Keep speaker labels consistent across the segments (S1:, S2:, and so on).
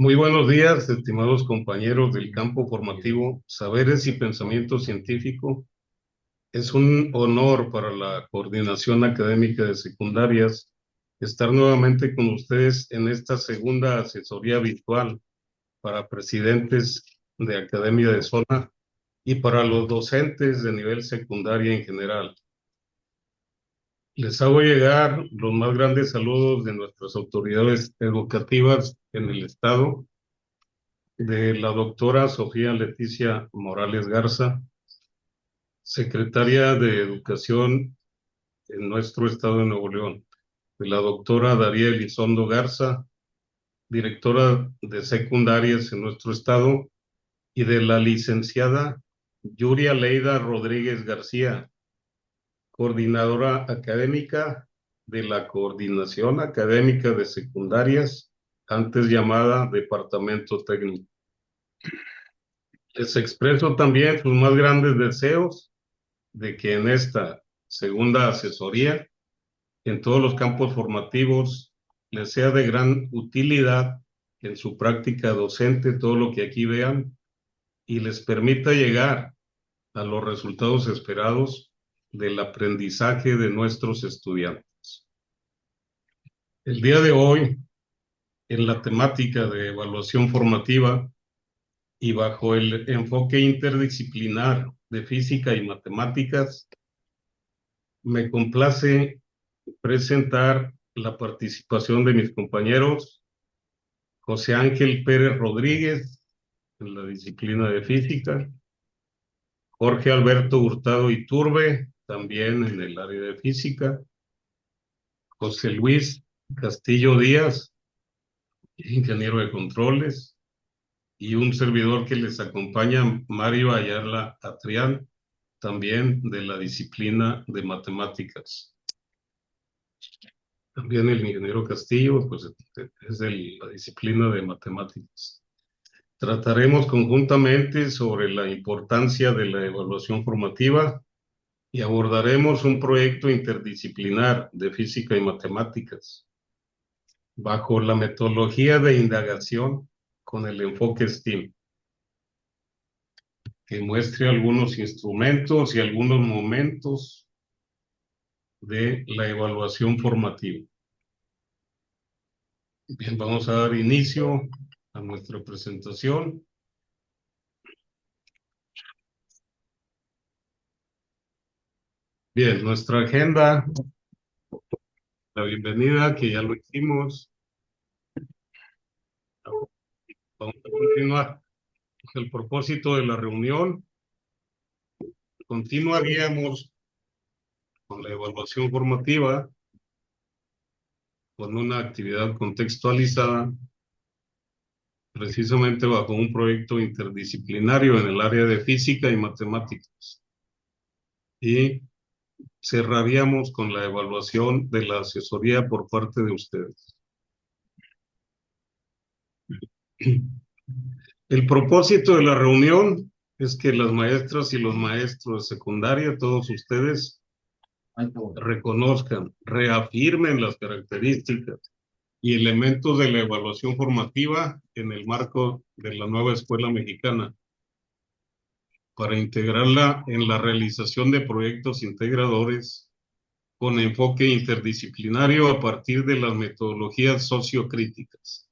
S1: Muy buenos días, estimados compañeros del campo formativo Saberes y Pensamiento Científico. Es un honor para la Coordinación Académica de Secundarias estar nuevamente con ustedes en esta segunda asesoría virtual para presidentes de academia de zona y para los docentes de nivel secundaria en general. Les hago llegar los más grandes saludos de nuestras autoridades educativas en el estado, de la doctora Sofía Leticia Morales Garza, secretaria de Educación en nuestro estado de Nuevo León, de la doctora Daría Elizondo Garza, directora de secundarias en nuestro estado, y de la licenciada Yuria Leida Rodríguez García, coordinadora académica de la Coordinación Académica de Secundarias, antes llamada Departamento Técnico. Les expreso también sus más grandes deseos de que en esta segunda asesoría, en todos los campos formativos, les sea de gran utilidad en su práctica docente todo lo que aquí vean y les permita llegar a los resultados esperados del aprendizaje de nuestros estudiantes. El día de hoy, en la temática de evaluación formativa y bajo el enfoque interdisciplinar de física y matemáticas, me complace presentar la participación de mis compañeros José Ángel Pérez Rodríguez en la disciplina de física, Jorge Alberto Hurtado Iturbe también en el área de física, José Luis Castillo Díaz, ingeniero de controles, y un servidor que les acompaña, Mario Ayala Atrián, también de la disciplina de matemáticas. También el ingeniero Castillo, pues es de la disciplina de matemáticas. Trataremos conjuntamente sobre la importancia de la evaluación formativa y abordaremos un proyecto interdisciplinar de física y matemáticas bajo la metodología de indagación con el enfoque STEAM, que muestre algunos instrumentos y algunos momentos de la evaluación formativa. Bien, vamos a dar inicio a nuestra presentación. Bien, nuestra agenda, la bienvenida, que ya lo hicimos. Vamos a continuar. El propósito de la reunión, continuaríamos con la evaluación formativa con una actividad contextualizada precisamente bajo un proyecto interdisciplinario en el área de física y matemáticas. Y cerraríamos con la evaluación de la asesoría por parte de ustedes. El propósito de la reunión es que las maestras y los maestros de secundaria, todos ustedes, reconozcan, reafirmen las características y elementos de la evaluación formativa en el marco de la nueva escuela mexicana, para integrarla en la realización de proyectos integradores con enfoque interdisciplinario a partir de las metodologías sociocríticas.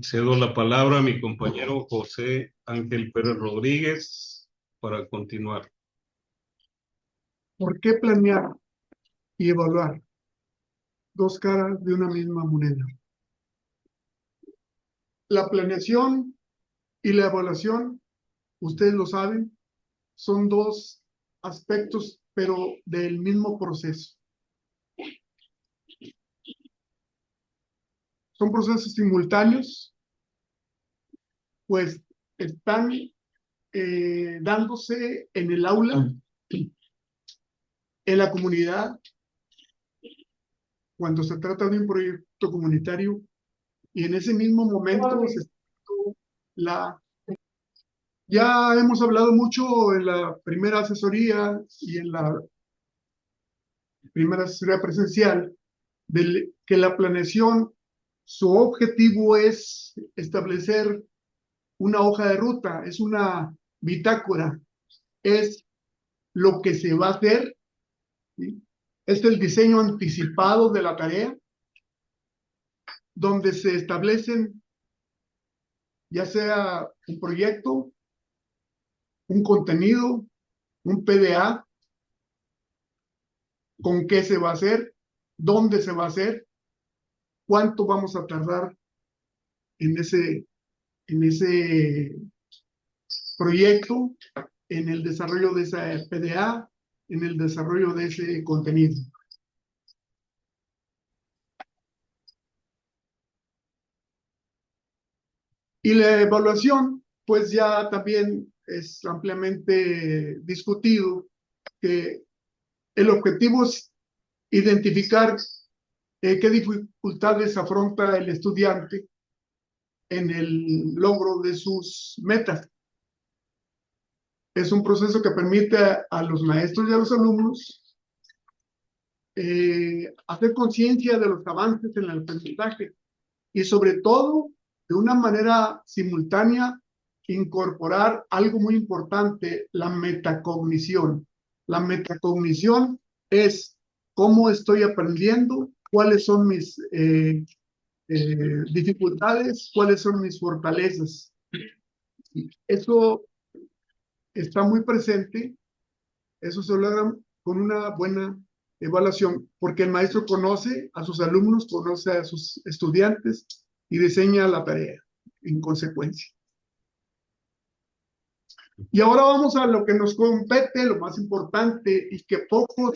S1: Cedo la palabra a mi compañero José Ángel Pérez Rodríguez para continuar.
S2: ¿Por qué planear y evaluar? Dos caras de una misma moneda. La planeación y la evaluación, ustedes lo saben, son dos aspectos, pero del mismo proceso. Son procesos simultáneos, pues están dándose en el aula, en la comunidad, cuando se trata de un proyecto comunitario, y en ese mismo momento se está dando la... Ya hemos hablado mucho en la primera asesoría y en la primera asesoría presencial de que la planeación Su objetivo es establecer una hoja de ruta, es una bitácora, es lo que se va a hacer, ¿sí? Es el diseño anticipado de la tarea, donde se establecen ya sea un proyecto, un contenido, un PDA, con qué se va a hacer, dónde se va a hacer, cuánto vamos a tardar en ese proyecto, en el desarrollo de esa PDA, en el desarrollo de ese contenido. Y la evaluación, pues ya también es ampliamente discutido que el objetivo es identificar qué dificultades afronta el estudiante en el logro de sus metas. Es un proceso que permite a los maestros y a los alumnos hacer conciencia de los avances en el aprendizaje y sobre todo, de una manera simultánea, incorporar algo muy importante, la metacognición. La metacognición es cómo estoy aprendiendo, cuáles son mis dificultades, cuáles son mis fortalezas. Eso está muy presente, eso se logra con una buena evaluación, porque el maestro conoce a sus alumnos, conoce a sus estudiantes y diseña la tarea en consecuencia. Y ahora vamos a lo que nos compete, lo más importante y que poco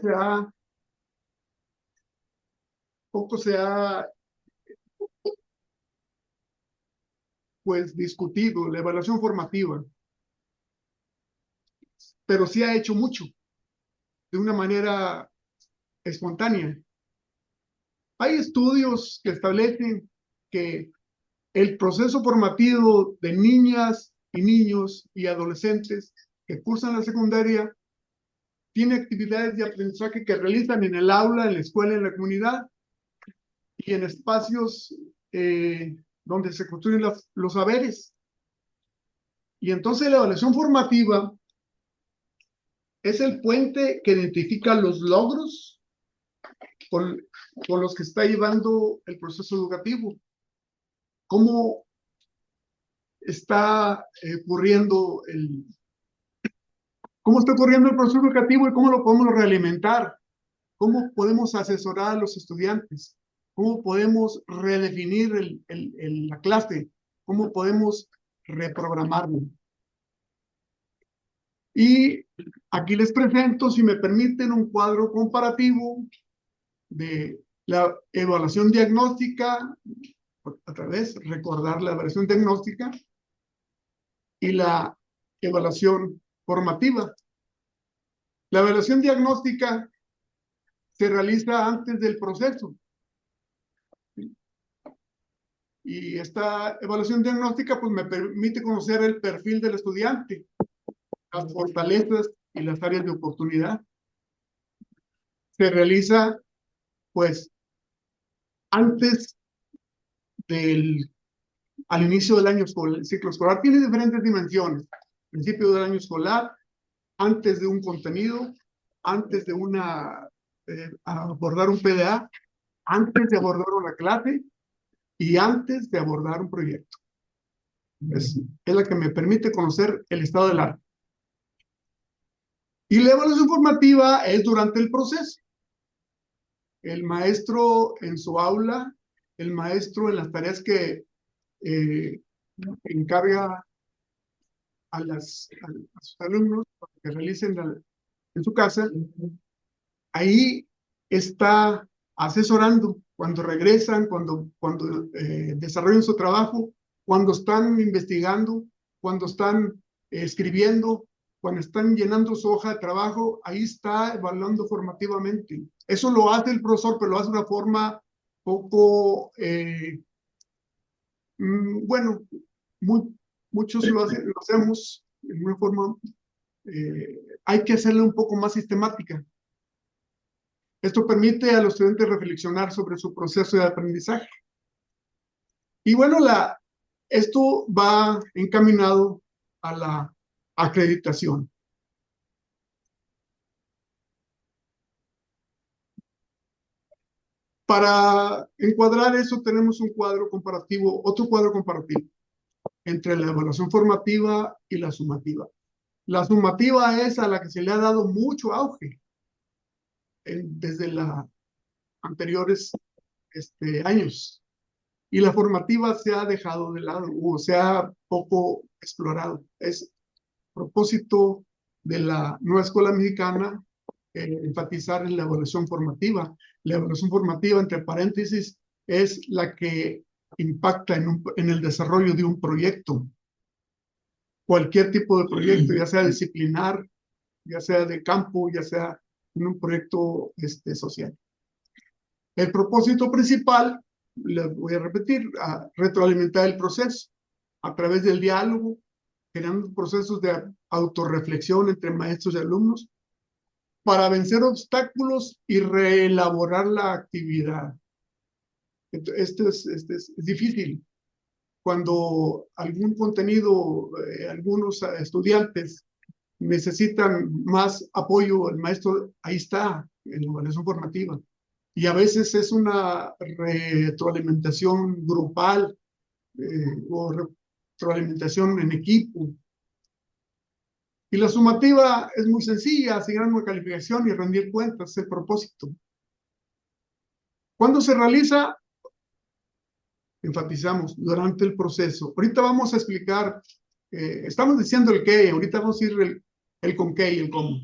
S2: se ha pues discutido, la evaluación formativa, pero sí ha hecho mucho de una manera espontánea. Hay estudios que establecen que el proceso formativo de niñas y niños y adolescentes que cursan la secundaria tiene actividades de aprendizaje que realizan en el aula, en la escuela, en la comunidad y en espacios donde se construyen los saberes. Y entonces la evaluación formativa es el puente que identifica los logros con, con los que está llevando el proceso educativo. Cómo está ocurriendo cómo está ocurriendo el proceso educativo y cómo lo podemos realimentar, cómo podemos asesorar a los estudiantes, cómo podemos redefinir la clase, cómo podemos reprogramarlo. Y aquí les presento, si me permiten, un cuadro comparativo de la evaluación diagnóstica, otra vez, recordar la evaluación diagnóstica y la evaluación formativa. La evaluación diagnóstica se realiza antes del proceso. Y esta evaluación diagnóstica pues me permite conocer el perfil del estudiante, las fortalezas y las áreas de oportunidad. Se realiza pues antes al inicio del año escolar. El ciclo escolar tiene diferentes dimensiones. Principio del año escolar, antes de un contenido, antes de abordar un PDA, antes de abordar una clase y antes de abordar un proyecto. Es la que me permite conocer el estado del arte. Y la evaluación formativa es durante el proceso. El maestro en su aula, el maestro en las tareas que encarga a sus alumnos que realicen en su casa, ahí está asesorando cuando regresan, cuando desarrollan su trabajo, cuando están investigando, cuando están escribiendo, cuando están llenando su hoja de trabajo, ahí está evaluando formativamente. Eso lo hace el profesor, pero lo hace de una forma poco, bueno, muchos lo hacemos de una forma, hay que hacerlo un poco más sistemática. Esto permite a los estudiantes reflexionar sobre su proceso de aprendizaje. Y bueno, esto va encaminado a la acreditación. Para encuadrar eso tenemos un cuadro comparativo, otro cuadro comparativo entre la evaluación formativa y la sumativa. La sumativa es a la que se le ha dado mucho auge desde los anteriores años. Y la formativa se ha dejado de lado o se ha poco explorado. Es propósito de la nueva escuela mexicana enfatizar en la evaluación formativa. La evaluación formativa, entre paréntesis, es la que impacta en el desarrollo de un proyecto. Cualquier tipo de proyecto, ya sea disciplinar, ya sea de campo, ya sea en un proyecto social. El propósito principal, les voy a repetir, a retroalimentar el proceso a través del diálogo, generando procesos de autorreflexión entre maestros y alumnos para vencer obstáculos y reelaborar la actividad. Esto es difícil. Cuando algún contenido, algunos estudiantes necesitan más apoyo, el maestro ahí está, en la evaluación formativa. Y a veces es una retroalimentación grupal o retroalimentación en equipo. Y la sumativa es muy sencilla, asignar una calificación y rendir cuentas, es el propósito. ¿Cuándo se realiza? Enfatizamos, durante el proceso. Ahorita vamos a explicar, estamos diciendo el qué, ahorita vamos a ir el con qué y el cómo.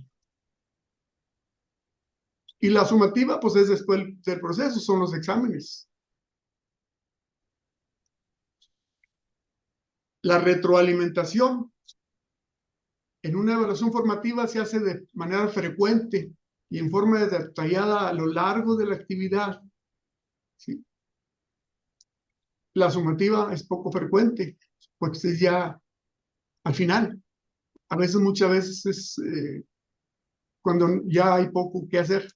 S2: Y la sumativa, pues es después del proceso, son los exámenes. La retroalimentación en una evaluación formativa se hace de manera frecuente y en forma detallada a lo largo de la actividad. ¿Sí? La sumativa es poco frecuente, pues es ya al final. A veces, muchas veces es cuando ya hay poco que hacer.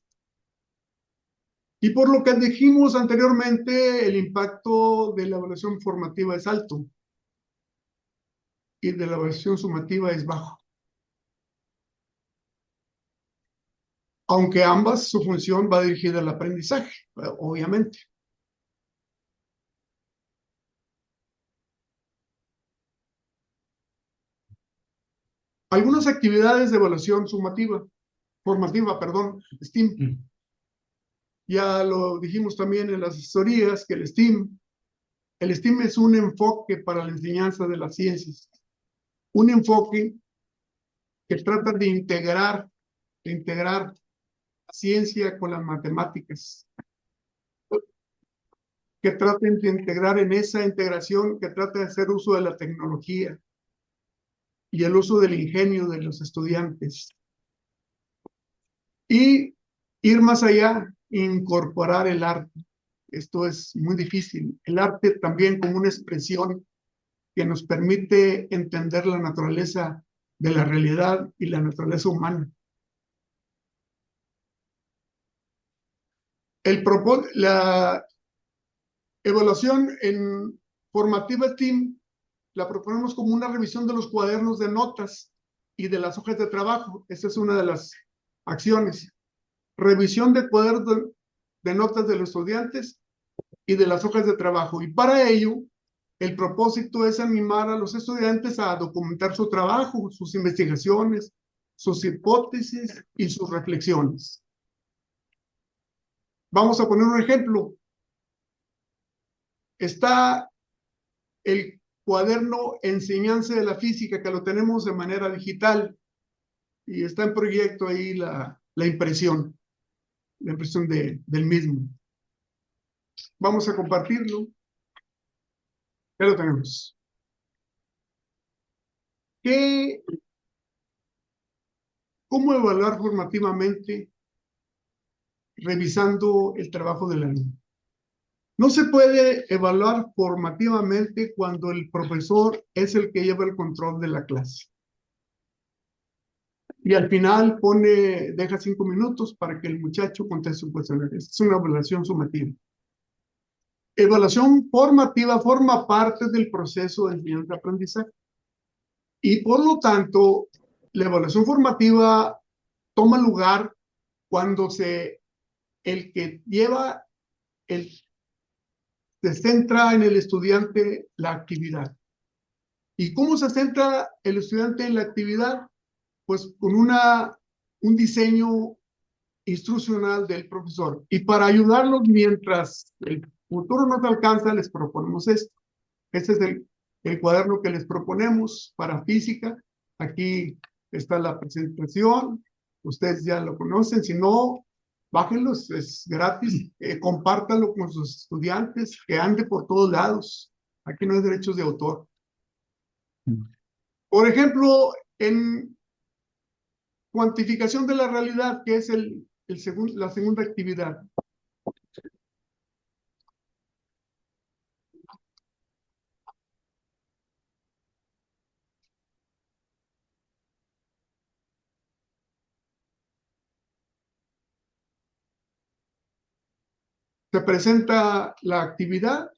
S2: Y por lo que dijimos anteriormente, el impacto de la evaluación formativa es alto y de la evaluación sumativa es bajo. Aunque ambas, su función va dirigida al aprendizaje, obviamente. Algunas actividades de evaluación formativa, perdón, STEAM. Ya lo dijimos también en las asesorías que el STEAM es un enfoque para la enseñanza de las ciencias. Un enfoque que trata de integrar la ciencia con las matemáticas. Que traten de integrar en esa integración, que trata de hacer uso de la tecnología y el uso del ingenio de los estudiantes. Y ir más allá, incorporar el arte. Esto es muy difícil. El arte también como una expresión que nos permite entender la naturaleza de la realidad y la naturaleza humana. La evaluación en formativa STEAM la proponemos como una revisión de los cuadernos de notas y de las hojas de trabajo. Esa es una de las acciones. Revisión de cuadernos de notas de los estudiantes y de las hojas de trabajo. Y para ello, el propósito es animar a los estudiantes a documentar su trabajo, sus investigaciones, sus hipótesis y sus reflexiones. Vamos a poner un ejemplo. Está el cuaderno Enseñanza de la Física, que lo tenemos de manera digital, y está en proyecto ahí la impresión del mismo. Vamos a compartirlo. Ya lo tenemos. ¿Cómo evaluar formativamente revisando el trabajo del alumno? No se puede evaluar formativamente cuando el profesor es el que lleva el control de la clase. Y al final deja 5 minutos para que el muchacho conteste un cuestionario. Es una evaluación sumativa. evaluación formativa forma parte del proceso de enseñanza-aprendizaje. Y por lo tanto, la evaluación formativa toma lugar cuando el que lleva, se centra en el estudiante la actividad. ¿Y cómo se centra el estudiante en la actividad? Pues con un diseño instruccional del profesor. Y para ayudarlos mientras el futuro nos alcanza, les proponemos esto. Este es el cuaderno que les proponemos para física. Aquí está la presentación. Ustedes ya lo conocen. Si no, bájenlos, es gratis. Compártanlo con sus estudiantes, que ande por todos lados. Aquí no hay derechos de autor. Por ejemplo, en cuantificación de la realidad, que es la segunda actividad. Se presenta la actividad,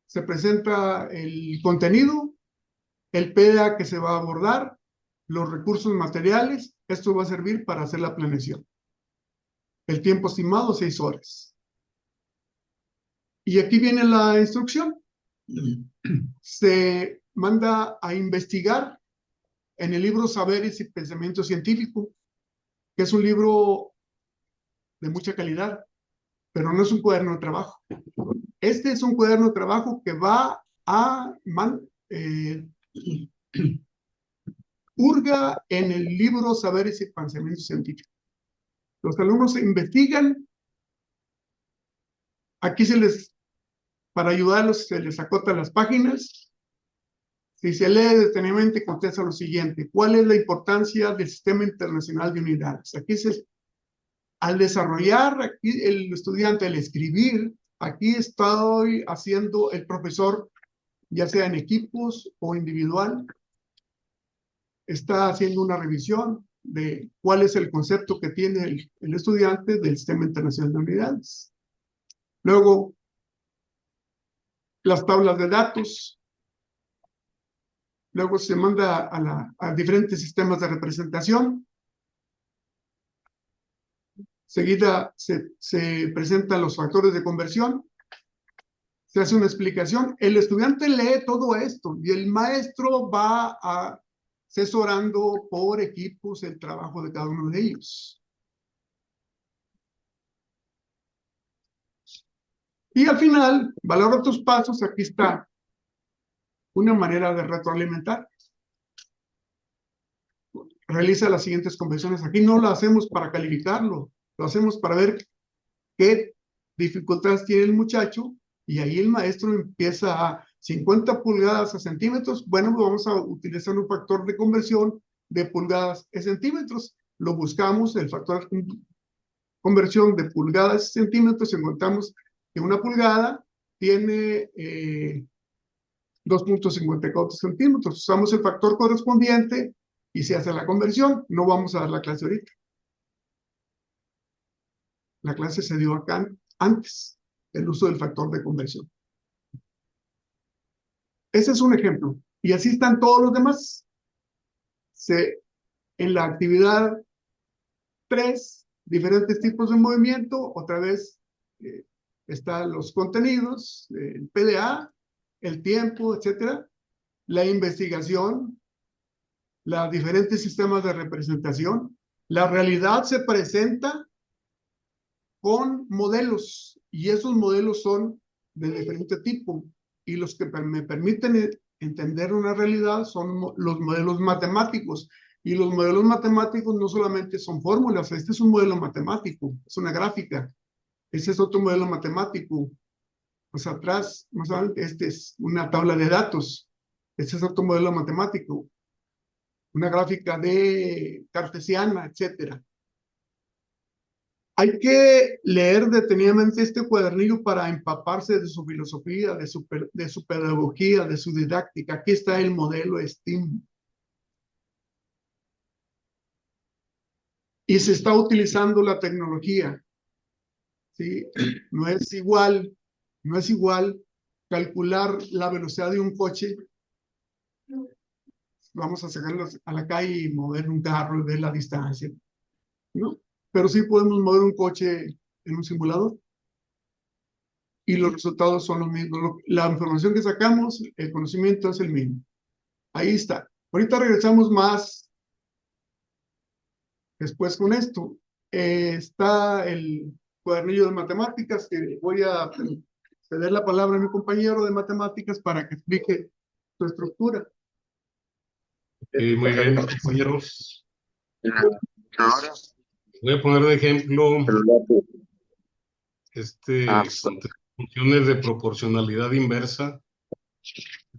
S2: se presenta el contenido, el PDA que se va a abordar, los recursos materiales. Esto va a servir para hacer la planeación. El tiempo estimado, 6 horas. Y aquí viene la instrucción. Se manda a investigar en el libro Saberes y Pensamiento Científico, que es un libro de mucha calidad, pero no es un cuaderno de trabajo. Este es un cuaderno de trabajo que va a hurga en el libro Saberes y Pensamiento Científico. Los alumnos investigan. Aquí para ayudarlos, se les acotan las páginas. Si se lee detenidamente, contesta lo siguiente: ¿cuál es la importancia del Sistema Internacional de Unidades? Aquí al desarrollar, aquí el estudiante, al escribir, aquí estoy haciendo el profesor, ya sea en equipos o individual, está haciendo una revisión de cuál es el concepto que tiene el estudiante del Sistema Internacional de Unidades. Luego, las tablas de datos. Luego se manda a diferentes sistemas de representación. Seguida se presentan los factores de conversión. Se hace una explicación. El estudiante lee todo esto y el maestro va asesorando por equipos el trabajo de cada uno de ellos. Y al final, valora tus pasos. Aquí está una manera de retroalimentar. Realiza las siguientes conversiones. Aquí no lo hacemos para calificarlo, lo hacemos para ver qué dificultades tiene el muchacho, y ahí el maestro empieza a 50 pulgadas a centímetros. Bueno, pues vamos a utilizar un factor de conversión de pulgadas a centímetros. Lo buscamos, el factor de conversión de pulgadas a centímetros. Encontramos que una pulgada tiene 2.54 centímetros. Usamos el factor correspondiente y se hace la conversión. No vamos a dar la clase ahorita. La clase se dio acá antes, el uso del factor de conversión. Ese es un ejemplo. Y así están todos los demás. En la actividad 3, diferentes tipos de movimiento. Otra vez están los contenidos, el PDA, el tiempo, etcétera. La investigación, los diferentes sistemas de representación. La realidad se presenta con modelos, y esos modelos son de diferente tipo, y los que me permiten entender una realidad son los modelos matemáticos. Y los modelos matemáticos no solamente son fórmulas. Este es un modelo matemático, es una gráfica. Ese es otro modelo matemático. Más atrás, más adelante, este es una tabla de datos. Este es otro modelo matemático, una gráfica de cartesiana, etcétera. Hay que leer detenidamente este cuadernillo para empaparse de su filosofía, de su pedagogía, de su didáctica. Aquí está el modelo STEAM. Y se está utilizando la tecnología, ¿sí? No es igual No es igual calcular la velocidad de un coche. Vamos a sacarlo a la calle y mover un carro y ver la distancia, ¿no? Pero sí podemos mover un coche en un simulador y los resultados son los mismos. La información que sacamos, el conocimiento es el mismo. Ahí está. Ahorita regresamos más después con esto. Está el cuadernillo de matemáticas que voy a ceder la palabra a mi compañero de matemáticas para que explique su estructura.
S1: Muy bien, compañeros.
S3: Ahora,
S1: Voy a poner de ejemplo con funciones de proporcionalidad inversa.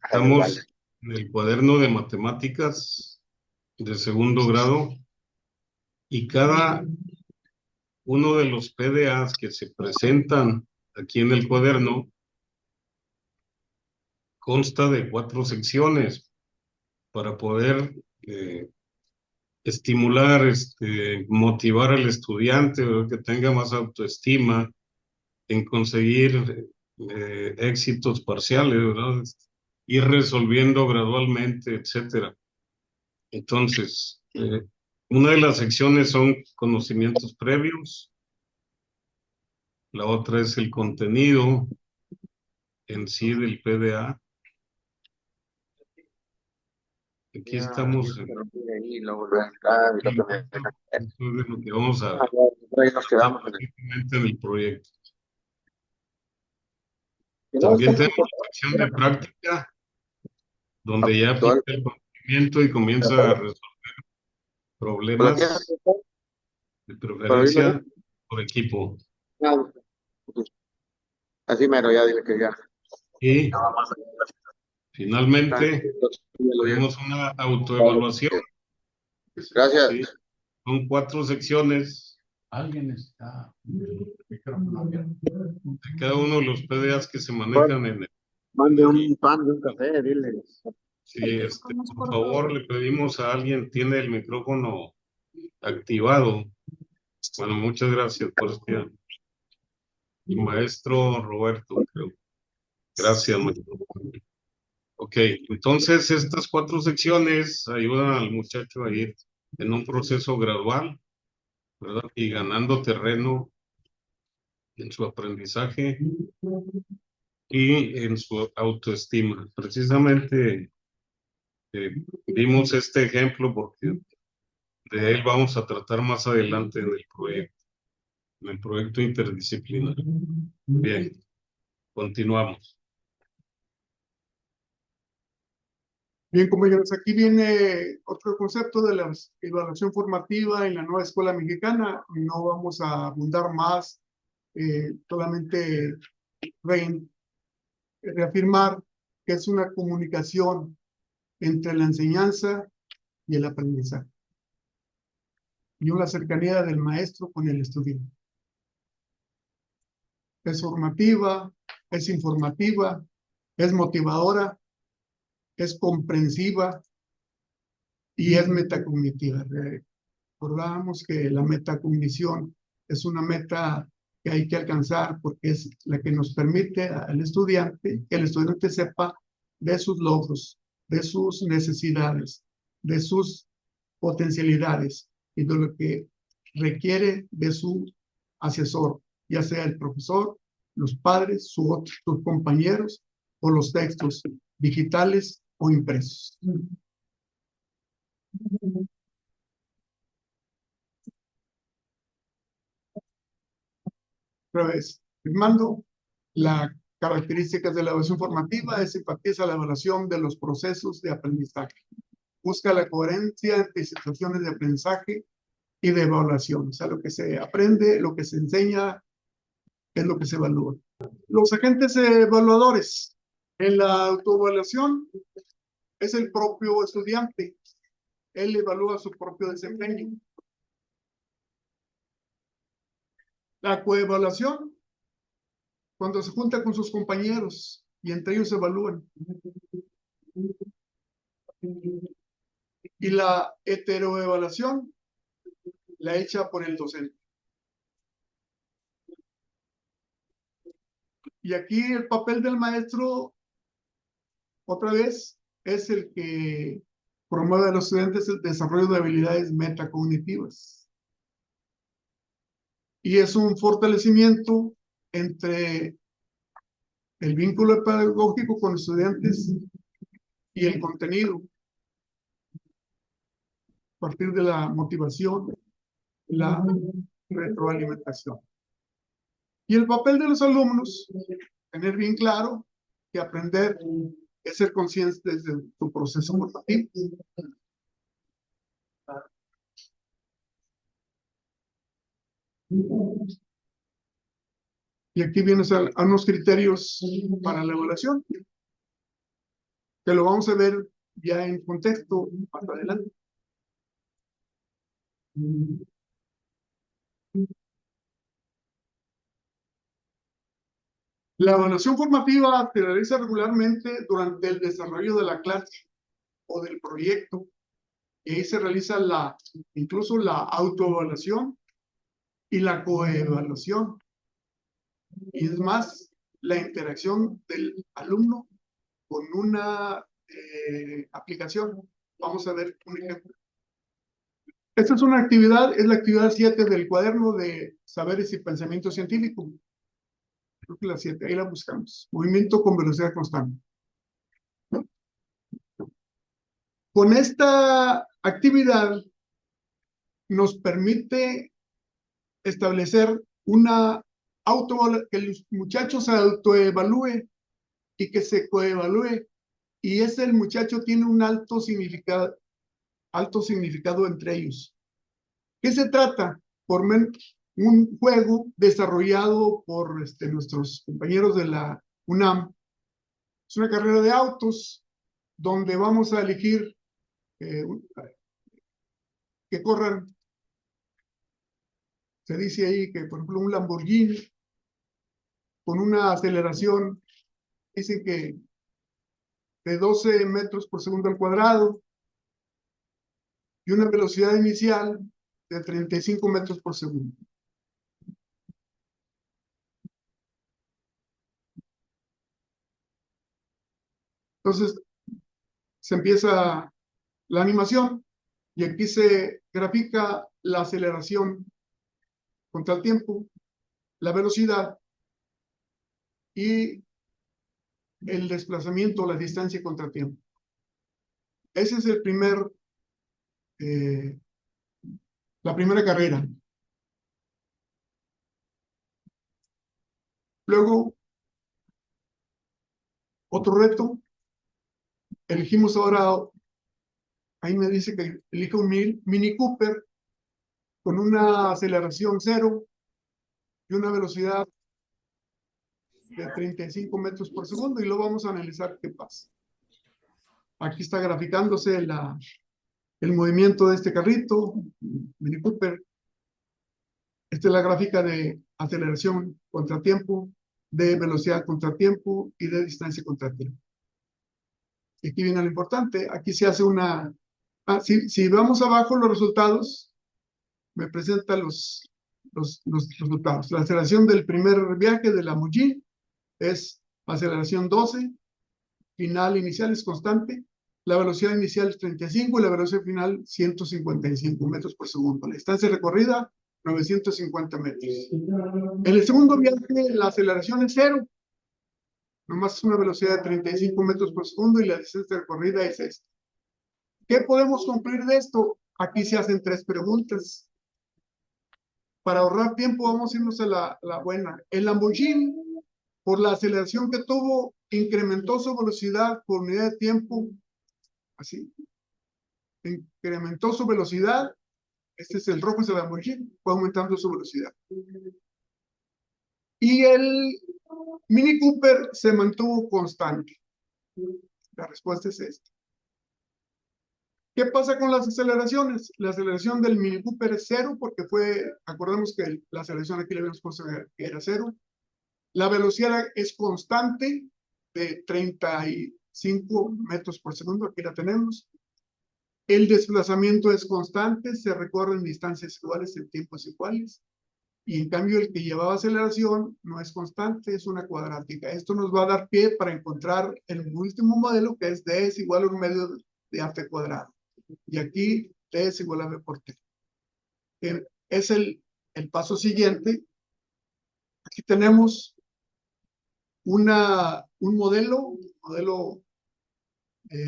S1: Estamos en el cuaderno de matemáticas de segundo grado y cada uno de los PDAs que se presentan aquí en el cuaderno consta de 4 secciones para poder estimular, motivar al estudiante, ¿verdad? Que tenga más autoestima en conseguir éxitos parciales, ¿verdad? Ir resolviendo gradualmente, etcétera. Entonces, una de las secciones son conocimientos previos, la otra es el contenido en sí del PDA. Aquí estamos en esto es de lo que vamos a
S3: nos quedamos
S1: en el proyecto. También tenemos la sección de práctica, donde ya aplica el conocimiento y comienza a resolver problemas de preferencia por equipo.
S3: Así mero, ya dile que ya.
S1: Y finalmente tenemos una autoevaluación.
S3: Gracias.
S1: ¿Sí? Son 4 secciones. Alguien está. De cada uno de los PDAs que se manejan en el.
S3: Mande un pan y un café, dile.
S1: Sí, por favor, le pedimos a alguien, tiene el micrófono activado. Bueno, muchas gracias por este. Maestro Roberto, creo. Gracias, maestro. Ok, entonces estas 4 secciones ayudan al muchacho a ir en un proceso gradual, ¿verdad? Y ganando terreno en su aprendizaje y en su autoestima. Precisamente vimos este ejemplo porque de él vamos a tratar más adelante en el proyecto interdisciplinar. Bien, continuamos.
S2: Bien, compañeros, aquí viene otro concepto de la evaluación formativa en la nueva escuela mexicana. No vamos a abundar más, solamente reafirmar que es una comunicación entre la enseñanza y el aprendizaje y una cercanía del maestro con el estudiante. Es formativa, es informativa, es motivadora, es comprensiva y es metacognitiva. Recordamos que la metacognición es una meta que hay que alcanzar porque es la que nos permite al estudiante que el estudiante sepa de sus logros, de sus necesidades, de sus potencialidades y de lo que requiere de su asesor, ya sea el profesor, los padres, sus compañeros o los textos digitales o impresos. Otra vez, firmando las características de la evaluación formativa es enfatiza la evaluación de los procesos de aprendizaje. Busca la coherencia entre situaciones de aprendizaje y de evaluación. O sea, lo que se aprende, lo que se enseña, es lo que se evalúa. Los agentes evaluadores en la autoevaluación es el propio estudiante. Él evalúa su propio desempeño. La coevaluación, cuando se junta con sus compañeros y entre ellos se evalúan. Y la heteroevaluación la hecha por el docente. Y aquí el papel del maestro, otra vez, es el que promueve a los estudiantes el desarrollo de habilidades metacognitivas. Y es un fortalecimiento entre el vínculo pedagógico con estudiantes y el contenido, a partir de la motivación, la retroalimentación. Y el papel de los alumnos, tener bien claro que aprender es ser conscientes de tu proceso formativo. Y aquí vienes a unos criterios para la evaluación, que lo vamos a ver ya en contexto más adelante. La evaluación formativa se realiza regularmente durante el desarrollo de la clase o del proyecto. Y ahí se realiza incluso la autoevaluación y la coevaluación. Y es más, la interacción del alumno con una aplicación. Vamos a ver un ejemplo. Esta es una actividad, es la actividad 7 del cuaderno de Saberes y Pensamiento Científico. Creo que la 7, ahí la buscamos. Movimiento con velocidad constante. Con esta actividad nos permite establecer que el muchacho se autoevalúe y que se coevalúe. Y el muchacho tiene un alto significado entre ellos. ¿Qué se trata? Por un juego desarrollado por nuestros compañeros de la UNAM. Es una carrera de autos donde vamos a elegir que corran. Se dice ahí que, por ejemplo, un Lamborghini con una aceleración, dicen que de 12 metros por segundo al cuadrado y una velocidad inicial de 35 metros por segundo. Entonces, se empieza la animación y aquí se grafica la aceleración contra el tiempo, la velocidad y el desplazamiento, la distancia contra el tiempo. Ese es la primera carrera. Luego, otro reto. Elegimos ahora, ahí me dice que elige un Mini Cooper con una aceleración 0 y una velocidad de 35 metros por segundo y lo vamos a analizar qué pasa. Aquí está graficándose el movimiento de este carrito, Mini Cooper. Esta es la gráfica de aceleración contra tiempo, de velocidad contra tiempo y de distancia contra tiempo. Y aquí viene lo importante, aquí se hace una... si vamos abajo los resultados, me presenta los resultados. La aceleración del primer viaje de la Muji es aceleración 12, final inicial es constante, la velocidad inicial es 35 y la velocidad final 155 metros por segundo. La distancia recorrida 950 metros. En el segundo viaje la aceleración es 0, nomás es una velocidad de 35 metros por segundo y la distancia recorrida es esta. ¿Qué podemos concluir de esto? Aquí se hacen 3 preguntas. Para ahorrar tiempo vamos a irnos a la buena. El Lamborghini, por la aceleración que tuvo, incrementó su velocidad por unidad de tiempo. Así. Incrementó su velocidad. Este es el rojo, es el Lamborghini. Fue aumentando su velocidad. Y el Mini Cooper se mantuvo constante. La respuesta es esta. ¿Qué pasa con las aceleraciones? La aceleración del Mini Cooper es 0 porque acordemos que la aceleración aquí le habíamos puesto que era 0. La velocidad es constante de 35 metros por segundo, aquí la tenemos. El desplazamiento es constante, se recorren distancias iguales en tiempos iguales. y en cambio el que llevaba aceleración no es constante, es una cuadrática. Esto nos va a dar pie para encontrar el último modelo, que es D es igual a un medio de AC cuadrado. Y aquí D es igual a B por T. Es el paso siguiente. Aquí tenemos un modelo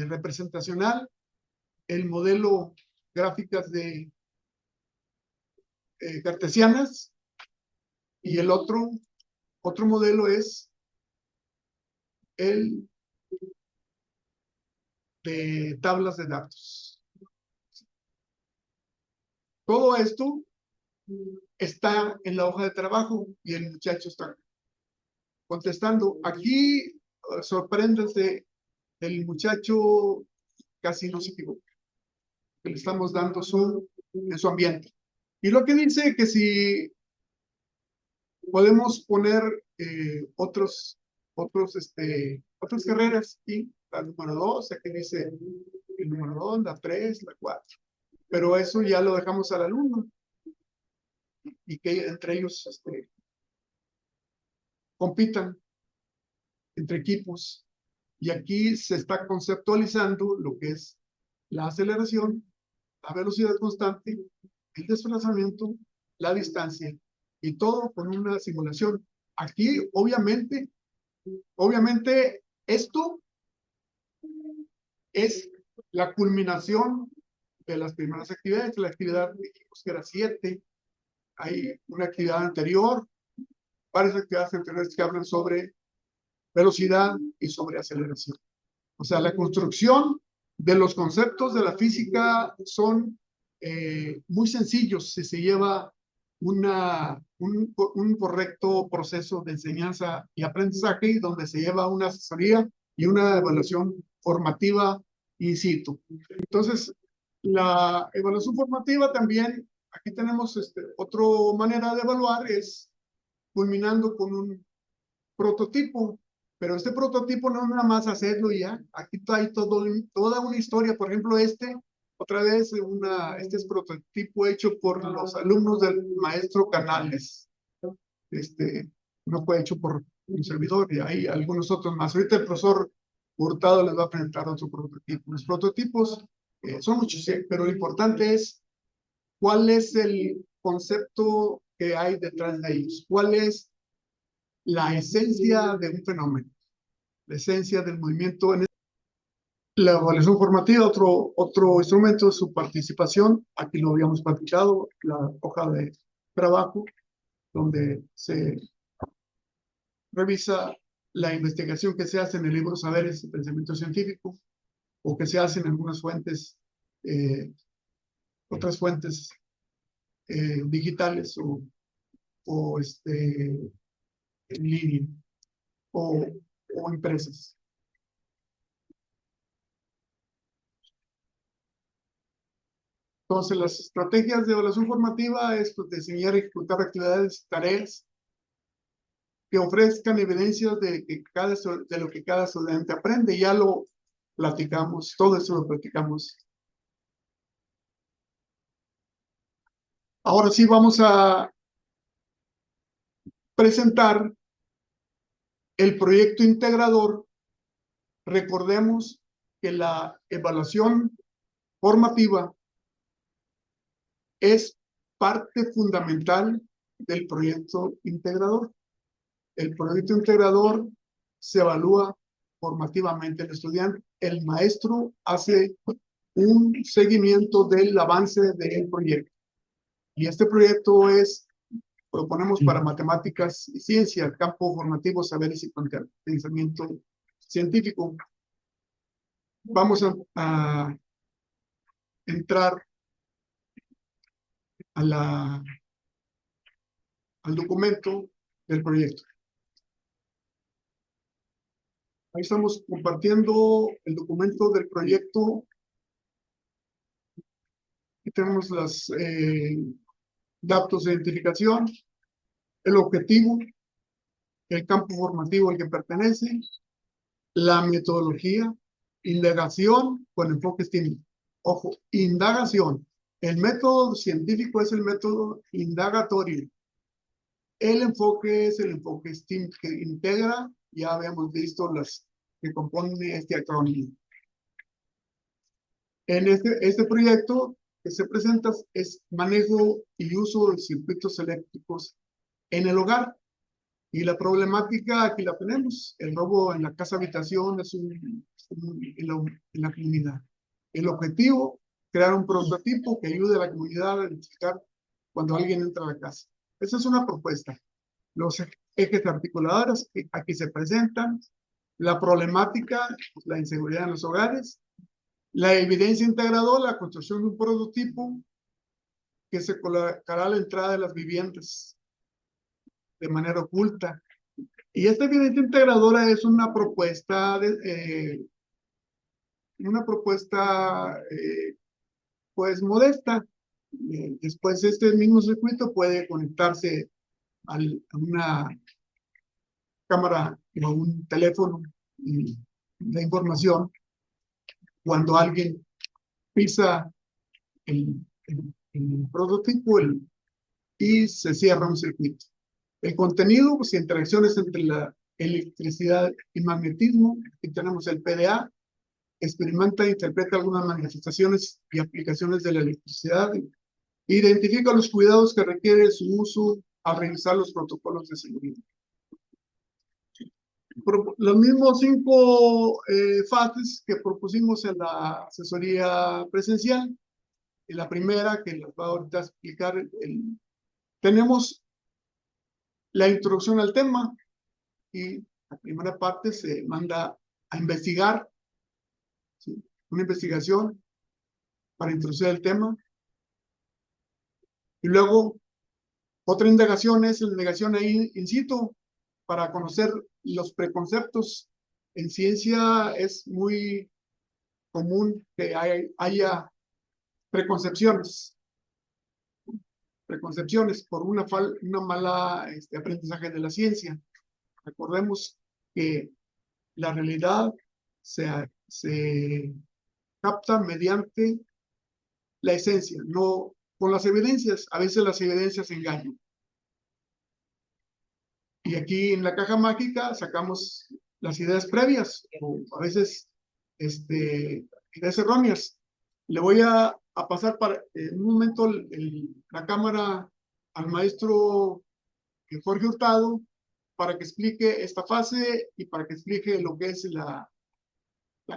S2: representacional, el modelo gráficas de cartesianas, y el otro modelo es el de tablas de datos. Todo esto está en la hoja de trabajo y el muchacho está contestando. Aquí, sorpréndase, el muchacho casi no se equivoca, que le estamos dando en su ambiente. Y lo que dice que si podemos poner otras carreras, y la número 2, aquí dice el número 2, la 3, la 4. Pero eso ya lo dejamos al alumno y que entre ellos compitan entre equipos. Y aquí se está conceptualizando lo que es la aceleración, la velocidad constante, el desplazamiento, la distancia, y todo con una simulación. Aquí, obviamente, esto es la culminación de las primeras actividades. La actividad dijimos que era 7. Hay una actividad anterior, varias actividades anteriores que hablan sobre velocidad y sobre aceleración. O sea, la construcción de los conceptos de la física son muy sencillos si se lleva un correcto proceso de enseñanza y aprendizaje, donde se lleva una asesoría y una evaluación formativa in situ. Entonces, la evaluación formativa también, aquí tenemos otra manera de evaluar, es culminando con un prototipo. Pero este prototipo no es nada más hacerlo y ya. Aquí hay toda una historia. Por ejemplo, otra vez, este es prototipo hecho por los alumnos del maestro Canales. No fue hecho por un servidor, y hay algunos otros más. Ahorita el profesor Hurtado les va a presentar otro prototipo. Los prototipos son muchos, sí, pero lo importante es cuál es el concepto que hay detrás de ellos. ¿Cuál es la esencia de un fenómeno, la esencia del movimiento? La evaluación formativa, otro instrumento es su participación. Aquí lo habíamos platicado, la hoja de trabajo, donde se revisa la investigación que se hace en el libro Saberes y Pensamiento Científico, o que se hace en algunas fuentes, otras fuentes digitales, o en línea, o impresas. Entonces, las estrategias de evaluación formativa es diseñar y ejecutar actividades, tareas que ofrezcan evidencias de lo que cada estudiante aprende. Ya lo platicamos, todo eso lo platicamos. Ahora sí vamos a presentar el proyecto integrador. Recordemos que la evaluación formativa es parte fundamental del proyecto integrador. El proyecto integrador se evalúa formativamente el estudiante. El maestro hace un seguimiento del avance del proyecto. Y este proyecto proponemos para matemáticas y ciencia, campo formativo, saberes y pensamiento científico. Vamos a entrar al documento del proyecto. Ahí estamos compartiendo el documento del proyecto. Aquí tenemos los datos de identificación, el objetivo, el campo formativo al que pertenece, la metodología, indagación con enfoque estímulo. Ojo, indagación. El método científico es el método indagatorio. El enfoque es el enfoque STEAM que integra, ya habíamos visto las que componen este acrónimo. En este proyecto que se presenta es manejo y uso de circuitos eléctricos en el hogar. Y la problemática aquí la tenemos. El robo en la casa habitación es en la comunidad. El objetivo, crear un prototipo que ayude a la comunidad a identificar cuando alguien entra a la casa. Esa es una propuesta. Los ejes articuladores que aquí se presentan, la problemática, la inseguridad en los hogares, la evidencia integradora, la construcción de un prototipo que se colocará a la entrada de las viviendas de manera oculta. Y esta evidencia integradora es una propuesta, pues modesta. Después este mismo circuito puede conectarse a una cámara o a un teléfono y la información cuando alguien pisa el prototipo y se cierra un circuito. El contenido, pues interacciones entre la electricidad y magnetismo. Aquí tenemos el PDA, experimenta e interpreta algunas manifestaciones y aplicaciones de la electricidad, identifica los cuidados que requiere su uso al revisar los protocolos de seguridad. Los mismos 5 fases que propusimos en la asesoría presencial. En la primera, que les va ahorita a explicar, tenemos la introducción al tema y la primera parte se manda a investigar, ¿sí? Una investigación para introducir el tema. Y luego, otra indagación es la indagación ahí in situ para conocer los preconceptos. En ciencia es muy común que haya preconcepciones por una mala aprendizaje de la ciencia. Recordemos que la realidad se capta mediante la esencia, no con las evidencias. A veces las evidencias engañan. Y aquí en la caja mágica sacamos las ideas previas, o a veces ideas erróneas. Le voy a pasar en un momento la cámara al maestro Jorge Hurtado para que explique esta fase y para que explique lo que es la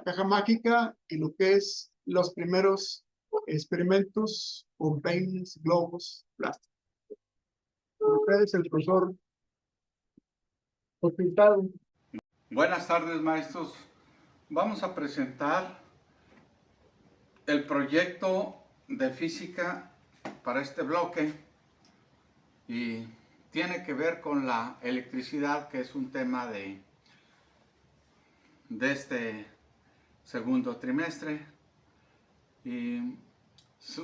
S2: caja mágica y lo que es los primeros experimentos con peines, globos, plásticos. Ustedes, el profesor Jorge Hurtado.
S4: Buenas tardes, maestros. Vamos a presentar el proyecto de física para este bloque y tiene que ver con la electricidad, que es un tema de este segundo trimestre. Y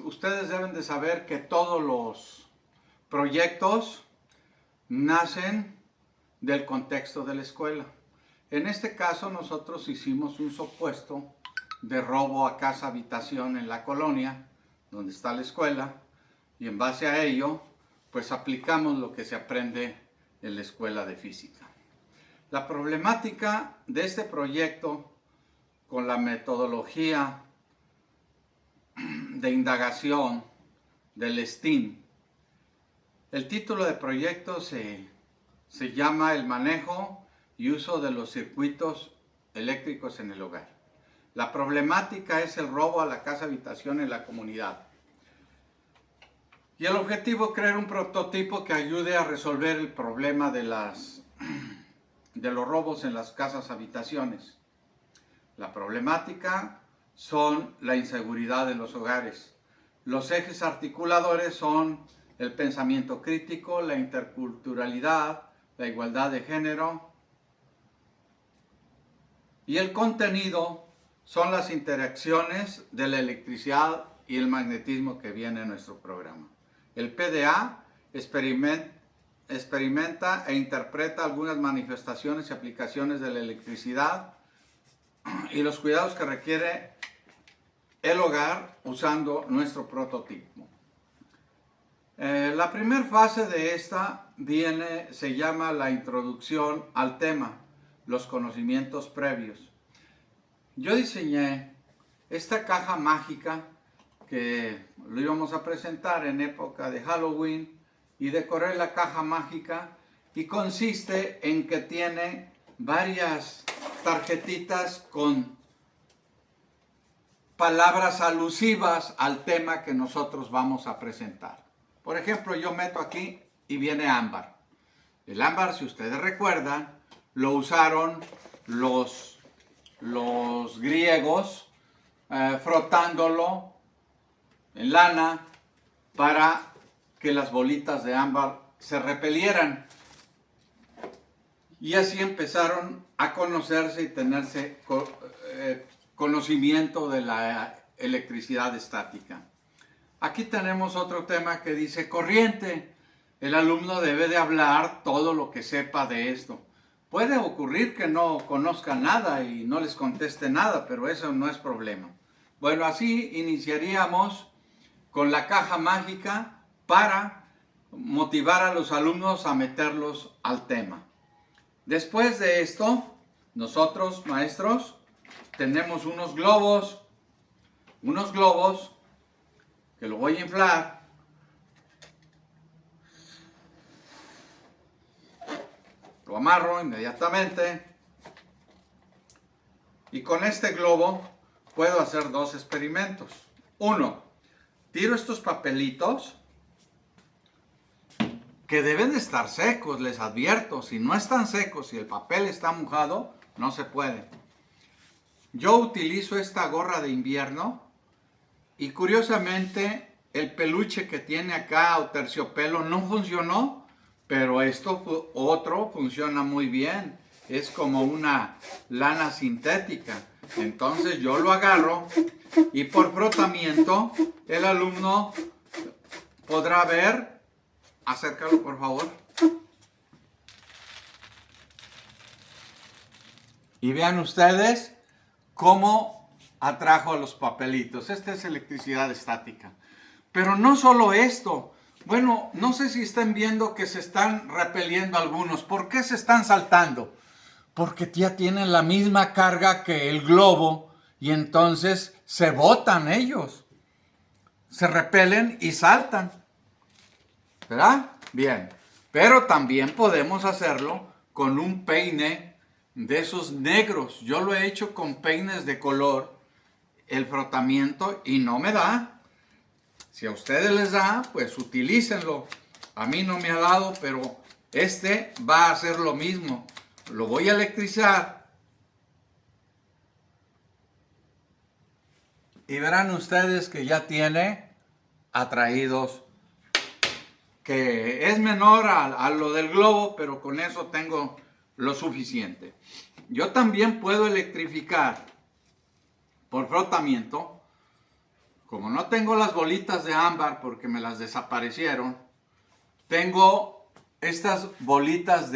S4: ustedes deben de saber que todos los proyectos nacen del contexto de la escuela. En este caso nosotros hicimos un supuesto de robo a casa habitación en la colonia donde está la escuela, y en base a ello pues aplicamos lo que se aprende en la escuela de física. La problemática de este proyecto con la metodología de indagación del STEAM, el título de proyecto se llama El manejo y uso de los circuitos eléctricos en el hogar. La problemática es el robo a la casa habitación en la comunidad. Y el objetivo es crear un prototipo que ayude a resolver el problema de los robos en las casas habitaciones. La problemática son la inseguridad en los hogares. Los ejes articuladores son el pensamiento crítico, la interculturalidad, la igualdad de género. Y el contenido son las interacciones de la electricidad y el magnetismo que viene en nuestro programa. El PDA experimenta e interpreta algunas manifestaciones y aplicaciones de la electricidad y los cuidados que requiere el hogar usando nuestro prototipo. La primera fase de esta se llama la introducción al tema, los conocimientos previos. Yo diseñé esta caja mágica que lo íbamos a presentar en época de Halloween y decoré la caja mágica y consiste en que tiene varias tarjetitas con palabras alusivas al tema que nosotros vamos a presentar. Por ejemplo, yo meto aquí y viene ámbar. El ámbar, si ustedes recuerdan, lo usaron los griegos frotándolo en lana para que las bolitas de ámbar se repelieran. Y así empezaron a conocerse y tenerse conocimiento de la electricidad estática. Aquí tenemos otro tema que dice corriente. El alumno debe de hablar todo lo que sepa de esto. Puede ocurrir que no conozca nada y no les conteste nada, pero eso no es problema. Bueno, así iniciaríamos con la caja mágica para motivar a los alumnos a meterlos al tema. Después de esto, nosotros, maestros, tenemos unos globos que lo voy a inflar. Lo amarro inmediatamente. Y con este globo puedo hacer dos experimentos. Uno, tiro estos papelitos que deben de estar secos, les advierto. Si no están secos, si el papel está mojado, no se puede. Yo utilizo esta gorra de invierno y curiosamente el peluche que tiene acá o terciopelo no funcionó, pero esto otro funciona muy bien. Es como una lana sintética. Entonces yo lo agarro y por frotamiento el alumno podrá ver. Acércalo, por favor. Y vean ustedes cómo atrajo a los papelitos. Esta es electricidad estática. Pero no solo esto. Bueno, no sé si están viendo que se están repeliendo algunos. ¿Por qué se están saltando? Porque ya tienen la misma carga que el globo y entonces se botan ellos. Se repelen y saltan. ¿Verdad? Bien. Pero también podemos hacerlo con un peine de esos negros. Yo lo he hecho con peines de color, el frotamiento, y no me da. Si a ustedes les da, pues utilícenlo. A mí no me ha dado, pero este va a hacer lo mismo. Lo voy a electrizar. Y verán ustedes que ya tiene atraídos, que es menor a lo del globo, pero con eso tengo lo suficiente. Yo también puedo electrificar por frotamiento. Como no tengo las bolitas de ámbar porque me las desaparecieron, tengo estas bolitas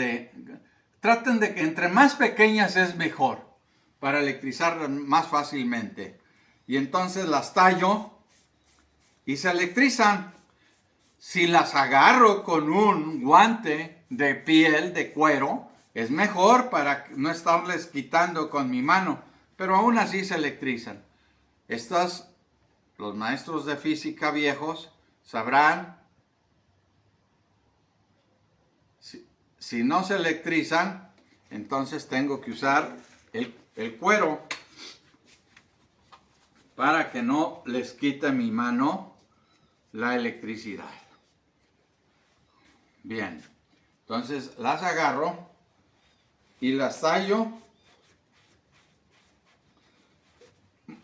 S4: traten de que entre más pequeñas es mejor para electrizar más fácilmente. Y entonces las tallo y se electrizan. Si las agarro con un guante de piel, de cuero, es mejor para no estarles quitando con mi mano, pero aún así se electrizan. Los maestros de física viejos sabrán, si no se electrizan, entonces tengo que usar el cuero para que no les quite mi mano la electricidad. Bien, entonces las agarro y las tallo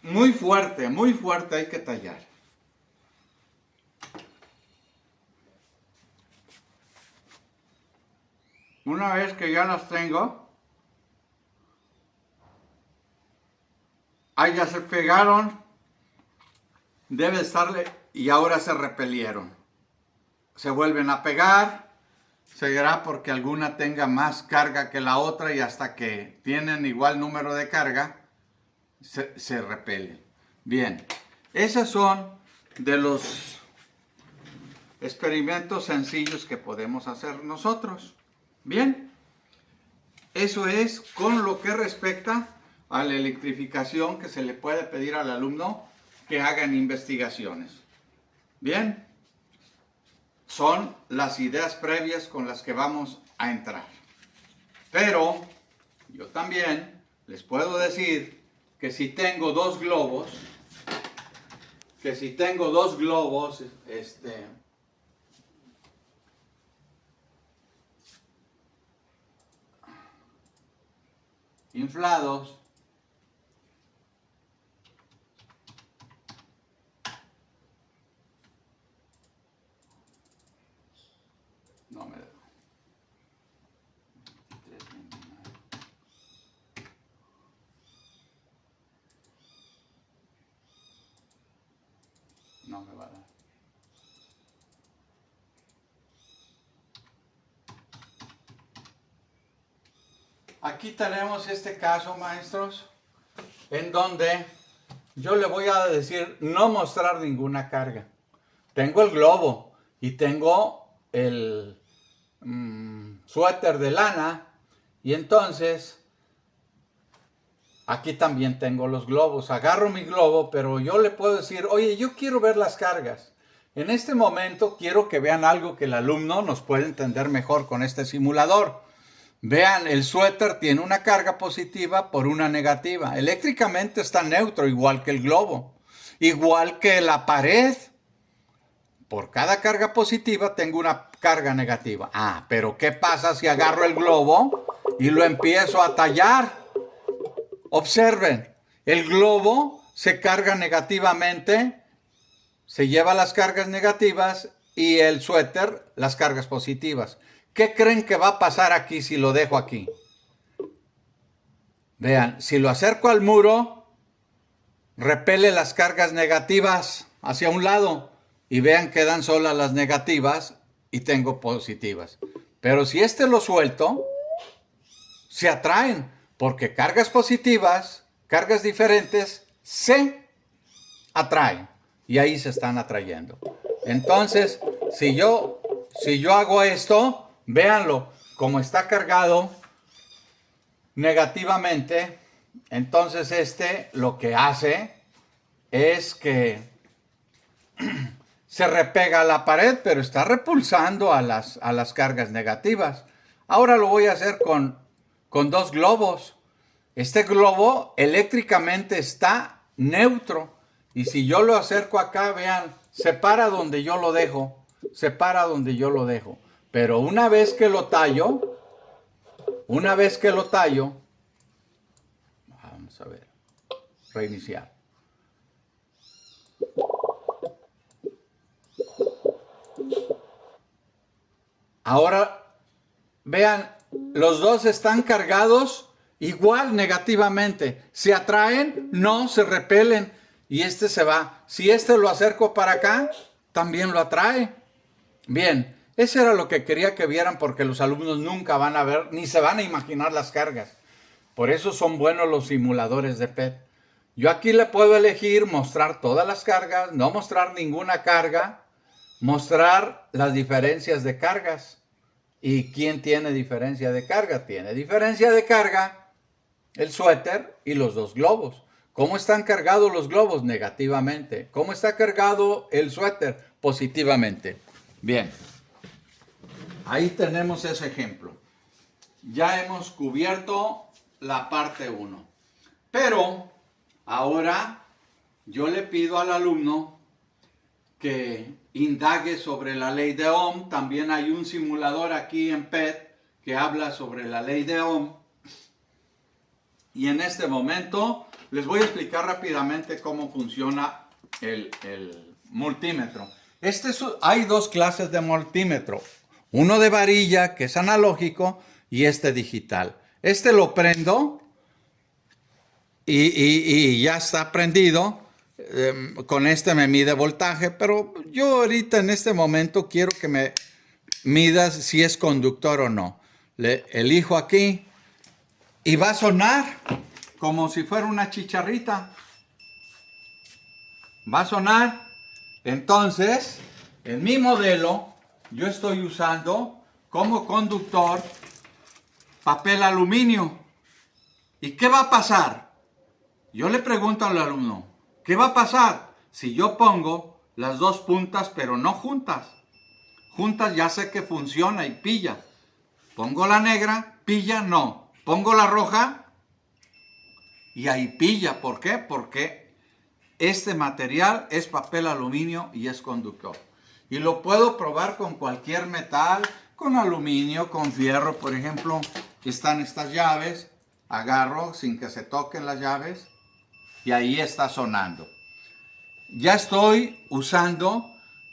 S4: muy fuerte hay que tallar. Una vez que ya las tengo, ahí ya se pegaron, debe estarle, y ahora se repelieron. Se vuelven a pegar. Será porque alguna tenga más carga que la otra y hasta que tienen igual número de carga, se repelen. Bien, esas son de los experimentos sencillos que podemos hacer nosotros. Bien, eso es con lo que respecta a la electrificación que se le puede pedir al alumno que hagan investigaciones. Bien, son las ideas previas con las que vamos a entrar. Pero yo también les puedo decir que si tengo dos globos, inflados, no me dejo. 23, 29. No me va a dar. Aquí tenemos este caso, maestros, en donde yo le voy a decir no mostrar ninguna carga. Tengo el globo y tengo el suéter de lana, y entonces aquí también tengo los globos. Agarro mi globo, pero yo le puedo decir, oye, yo quiero ver las cargas. En este momento quiero que vean algo que el alumno nos puede entender mejor con este simulador. Vean, el suéter tiene una carga positiva por una negativa. Eléctricamente está neutro, igual que el globo. Igual que la pared. Por cada carga positiva tengo una carga negativa. Ah, pero ¿qué pasa si agarro el globo y lo empiezo a tallar? Observen, el globo se carga negativamente, se lleva las cargas negativas, y el suéter las cargas positivas. ¿Qué creen que va a pasar aquí si lo dejo aquí? Vean, si lo acerco al muro, repele las cargas negativas hacia un lado, y vean, quedan solas las negativas y tengo positivas. Pero si lo suelto, se atraen, porque cargas positivas, cargas diferentes, se atraen, y ahí se están atrayendo. Entonces, si yo hago esto, véanlo, como está cargado negativamente, entonces lo que hace es que se repega a la pared, pero está repulsando a las cargas negativas. Ahora lo voy a hacer con dos globos. Este globo eléctricamente está neutro, y si yo lo acerco acá, vean, se para donde yo lo dejo, pero una vez que lo tallo, vamos a ver, reiniciar. Ahora, vean, los dos están cargados igual negativamente. ¿Se atraen? No, se repelen. Y se va. Si lo acerco para acá, también lo atrae. Bien, eso era lo que quería que vieran, porque los alumnos nunca van a ver, ni se van a imaginar las cargas. Por eso son buenos los simuladores de PET. Yo aquí le puedo elegir mostrar todas las cargas, no mostrar ninguna carga, mostrar las diferencias de cargas. ¿Y quién tiene diferencia de carga? Tiene diferencia de carga el suéter y los dos globos. ¿Cómo están cargados los globos? Negativamente. ¿Cómo está cargado el suéter? Positivamente. Bien. Ahí tenemos ese ejemplo. Ya hemos cubierto la parte 1. Pero ahora yo le pido al alumno que indague sobre la ley de Ohm. También hay un simulador aquí en PET que habla sobre la ley de Ohm. Y en este momento les voy a explicar rápidamente cómo funciona el multímetro. Hay dos clases de multímetro. Uno de varilla, que es analógico, y digital. Lo prendo y ya está prendido. Con me mide voltaje, pero yo ahorita en este momento quiero que me midas si es conductor o no. Le elijo aquí y va a sonar como si fuera una chicharrita. Va a sonar. Entonces, En mi modelo, yo estoy usando como conductor papel aluminio. ¿Y qué va a pasar? Yo le pregunto al alumno, ¿qué va a pasar si yo pongo las dos puntas pero no juntas? Juntas ya sé que funciona y pilla. Pongo la negra, pilla, no. Pongo la roja y ahí pilla. ¿Por qué? Porque este material es papel aluminio y es conductor. Y lo puedo probar con cualquier metal, con aluminio, con fierro, por ejemplo. Están estas llaves, agarro sin que se toquen las llaves y ahí está sonando. Ya estoy usando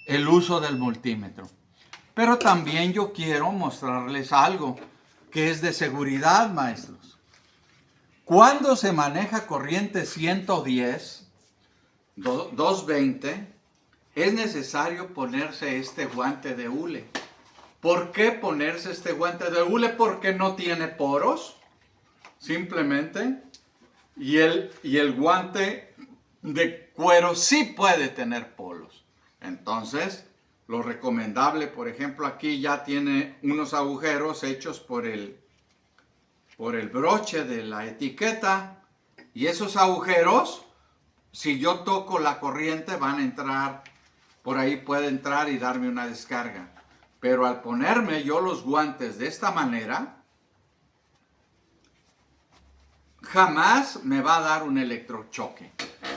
S4: el uso del multímetro. Pero también yo quiero mostrarles algo que es de seguridad, maestros. Cuando se maneja corriente 110, 220, es necesario ponerse este guante de hule. ¿Por qué ponerse este guante de hule? Porque no tiene poros, simplemente. Y el guante de cuero sí puede tener poros. Entonces, lo recomendable, por ejemplo, aquí ya tiene unos agujeros hechos por el broche de la etiqueta. Y esos agujeros, si yo toco la corriente, van a entrar, por ahí puede entrar y darme una descarga. Pero al ponerme yo los guantes de esta manera, jamás me va a dar un electrochoque.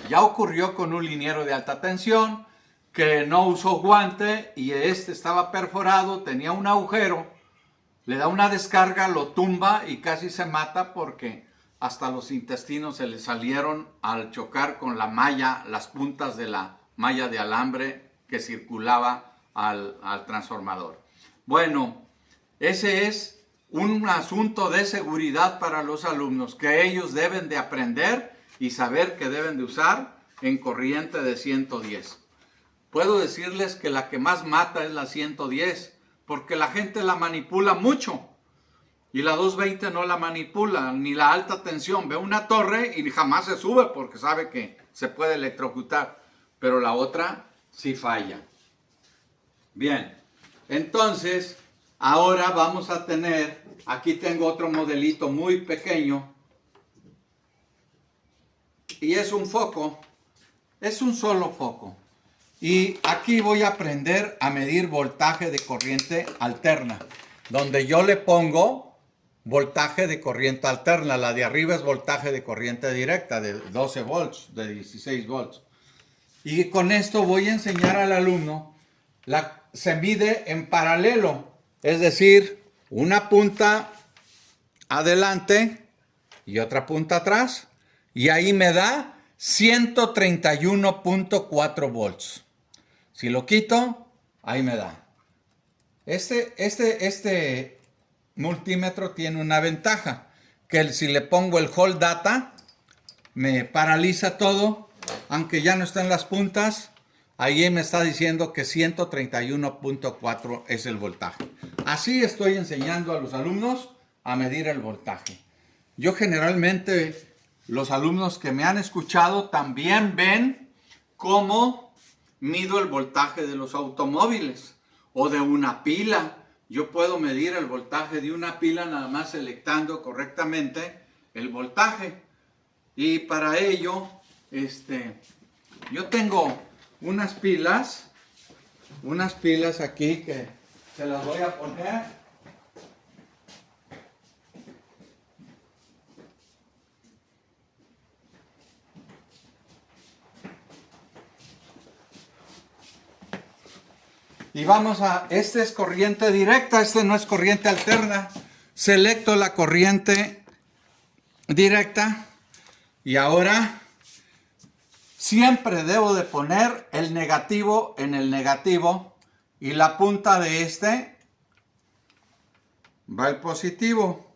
S4: Ya ocurrió con un liniero de alta tensión que no usó guante y este estaba perforado, tenía un agujero, le da una descarga, lo tumba y casi se mata porque hasta los intestinos se le salieron al chocar con la malla, las puntas de la malla de alambre que circulaba al transformador. Bueno, ese es un asunto de seguridad para los alumnos que ellos deben de aprender y saber que deben de usar en corriente de 110. Puedo decirles que la que más mata es la 110 porque la gente la manipula mucho y la 220 no la manipula, ni la alta tensión. Ve una torre y jamás se sube porque sabe que se puede electrocutar, pero la otra sí falla. Bien, entonces ahora vamos a tener, aquí tengo otro modelito muy pequeño y es un foco, es un solo foco. Y aquí voy a aprender a medir voltaje de corriente alterna, donde yo le pongo voltaje de corriente alterna. La de arriba es voltaje de corriente directa de 12 volts, de 16 volts. Y con esto voy a enseñar al alumno, se mide en paralelo, es decir, una punta adelante y otra punta atrás, y ahí me da 131.4 volts. Si lo quito, ahí me da. Este multímetro tiene una ventaja, que si le pongo el hold data, me paraliza todo, aunque ya no están las puntas, ahí me está diciendo que 131.4 es el voltaje. Así estoy enseñando a los alumnos a medir el voltaje. Yo generalmente, los alumnos que me han escuchado también ven cómo mido el voltaje de los automóviles o de una pila. Yo puedo medir el voltaje de una pila nada más selectando correctamente el voltaje. Y para ello, yo tengo unas pilas aquí que se las voy a poner. Y vamos a, este es corriente directa, este no es corriente alterna. Selecto la corriente directa y ahora siempre debo de poner el negativo en el negativo y la punta de este va al positivo.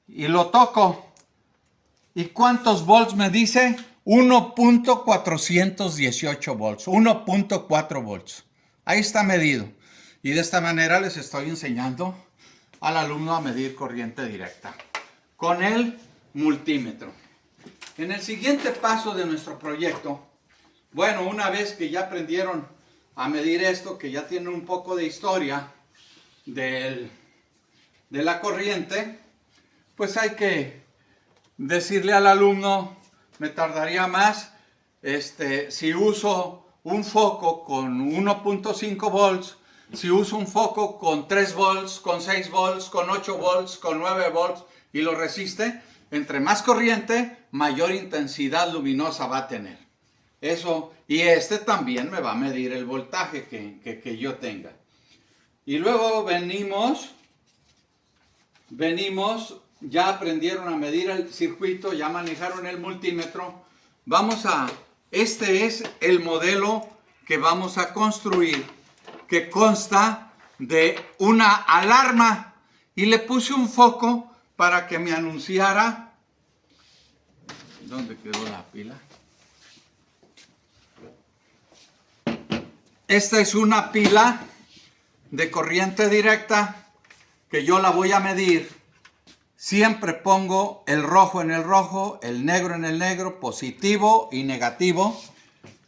S4: Y lo toco. ¿Y cuántos volts me dice? 1.418 volts, 1.4 volts. Ahí está medido. Y de esta manera les estoy enseñando al alumno a medir corriente directa con el multímetro. En el siguiente paso de nuestro proyecto, bueno, una vez que ya aprendieron a medir esto, que ya tiene un poco de historia de la corriente, pues hay que decirle al alumno, me tardaría más si uso un foco con 1.5 volts, si uso un foco con 3 volts, con 6 volts, con 8 volts, con 9 volts y lo resiste, entre más corriente, mayor intensidad luminosa va a tener. Eso, y también me va a medir el voltaje que yo tenga. Y luego venimos, ya aprendieron a medir el circuito, ya manejaron el multímetro. Este es el modelo que vamos a construir, que consta de una alarma, y le puse un foco para que me anunciara. ¿Dónde quedó la pila? Esta es una pila de corriente directa que yo la voy a medir. Siempre pongo el rojo en el rojo, el negro en el negro, positivo y negativo.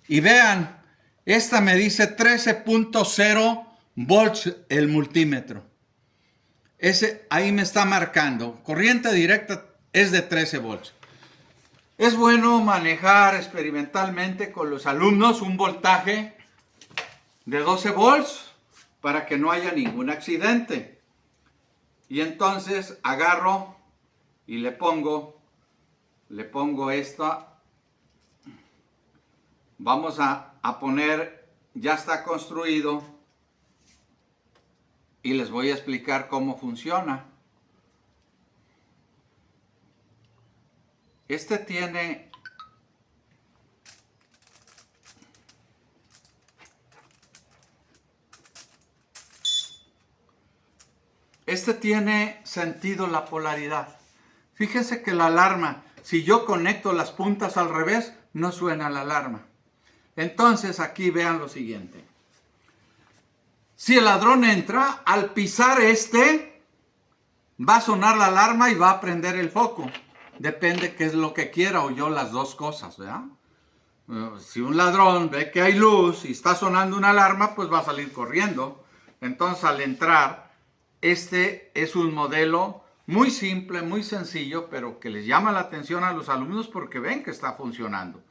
S4: Y vean, esta me dice 13.0 volts el multímetro. Ahí me está marcando. Corriente directa es de 13 volts. Es bueno manejar experimentalmente con los alumnos un voltaje de 12 volts para que no haya ningún accidente. Y entonces agarro y le pongo esta. Vamos a poner, ya está construido, y les voy a explicar cómo funciona. Tiene tiene sentido la polaridad. Fíjense que la alarma, si yo conecto las puntas al revés, no suena la alarma. Entonces aquí vean lo siguiente. Si el ladrón entra, al pisar va a sonar la alarma y va a prender el foco. Depende qué es lo que quiera, o yo las dos cosas, ¿verdad? Si un ladrón ve que hay luz y está sonando una alarma, pues va a salir corriendo. Entonces al entrar, es un modelo muy simple, muy sencillo, pero que les llama la atención a los alumnos porque ven que está funcionando.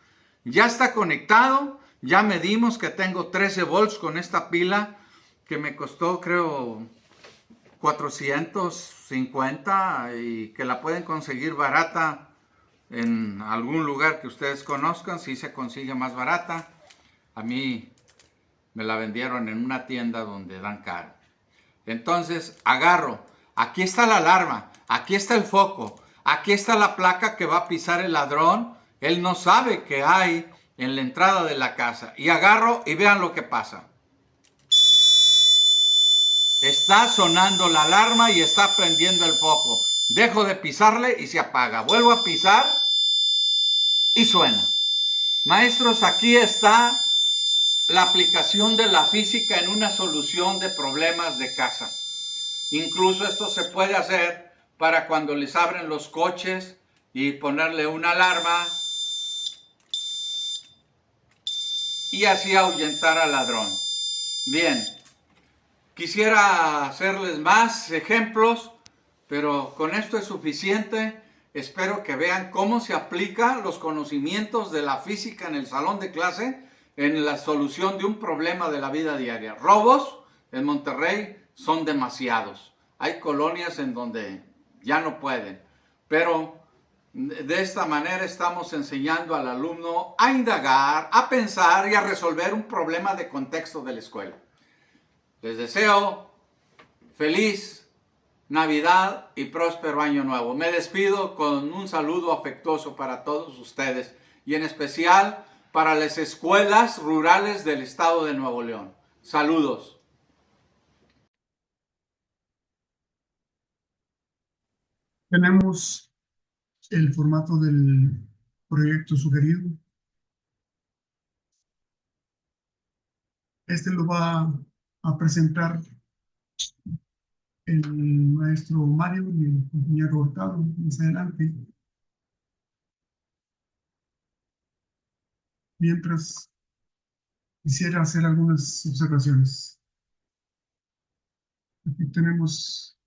S4: Ya está conectado, ya medimos que tengo 13 volts con esta pila que me costó, creo, 450, y que la pueden conseguir barata en algún lugar que ustedes conozcan. Si se consigue más barata. A mí me la vendieron en una tienda donde dan caro. Entonces agarro, aquí está la alarma, aquí está el foco, aquí está la placa que va a pisar el ladrón. Él no sabe que hay en la entrada de la casa. Y agarro y vean lo que pasa. Está sonando la alarma y está prendiendo el foco. Dejo de pisarle y se apaga. Vuelvo a pisar y suena. Maestros, aquí está la aplicación de la física en una solución de problemas de casa. Incluso esto se puede hacer para cuando les abren los coches y ponerle una alarma y así ahuyentar al ladrón. Bien, quisiera hacerles más ejemplos, pero con esto es suficiente. Espero que vean cómo se aplican los conocimientos de la física en el salón de clase en la solución de un problema de la vida diaria. Robos en Monterrey son demasiados. Hay colonias en donde ya no pueden, pero de esta manera estamos enseñando al alumno a indagar, a pensar y a resolver un problema de contexto de la escuela. Les deseo feliz Navidad y próspero año nuevo. Me despido con un saludo afectuoso para todos ustedes y en especial para las escuelas rurales del estado de Nuevo León. Saludos.
S2: Tenemos el formato del proyecto sugerido. Lo va a presentar el maestro Mario y el compañero Hurtado más adelante. Mientras quisiera hacer algunas observaciones. Aquí tenemos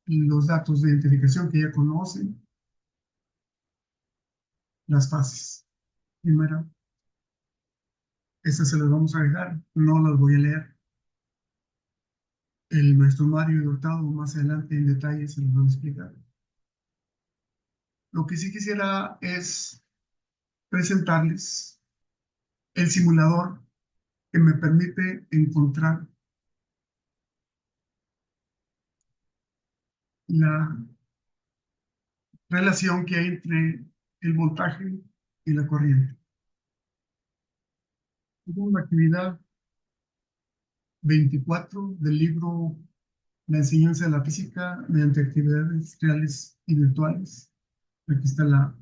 S2: los datos de identificación que ya conocen, las fases. Primera, estas se las vamos a dejar, no las voy a leer. El maestro Mario Hurtado más adelante en detalle se los va a explicar. Lo que sí quisiera es presentarles el simulador que me permite encontrar la relación que hay entre el voltaje y la corriente. Es una actividad 24 del libro La enseñanza de la física mediante actividades reales y virtuales. Aquí está la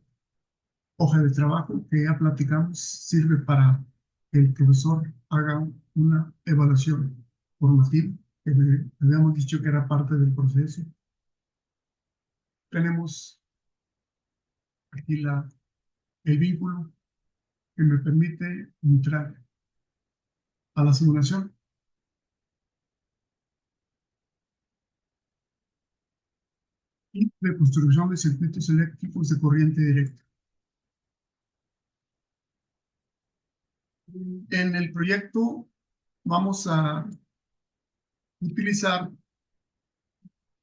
S2: hoja de trabajo que ya platicamos. Sirve para que el profesor haga una evaluación formativa, que habíamos dicho que era parte del proceso. Tenemos aquí el vínculo que me permite entrar a la simulación. Y de construcción de circuitos eléctricos de corriente directa. En el proyecto vamos a utilizar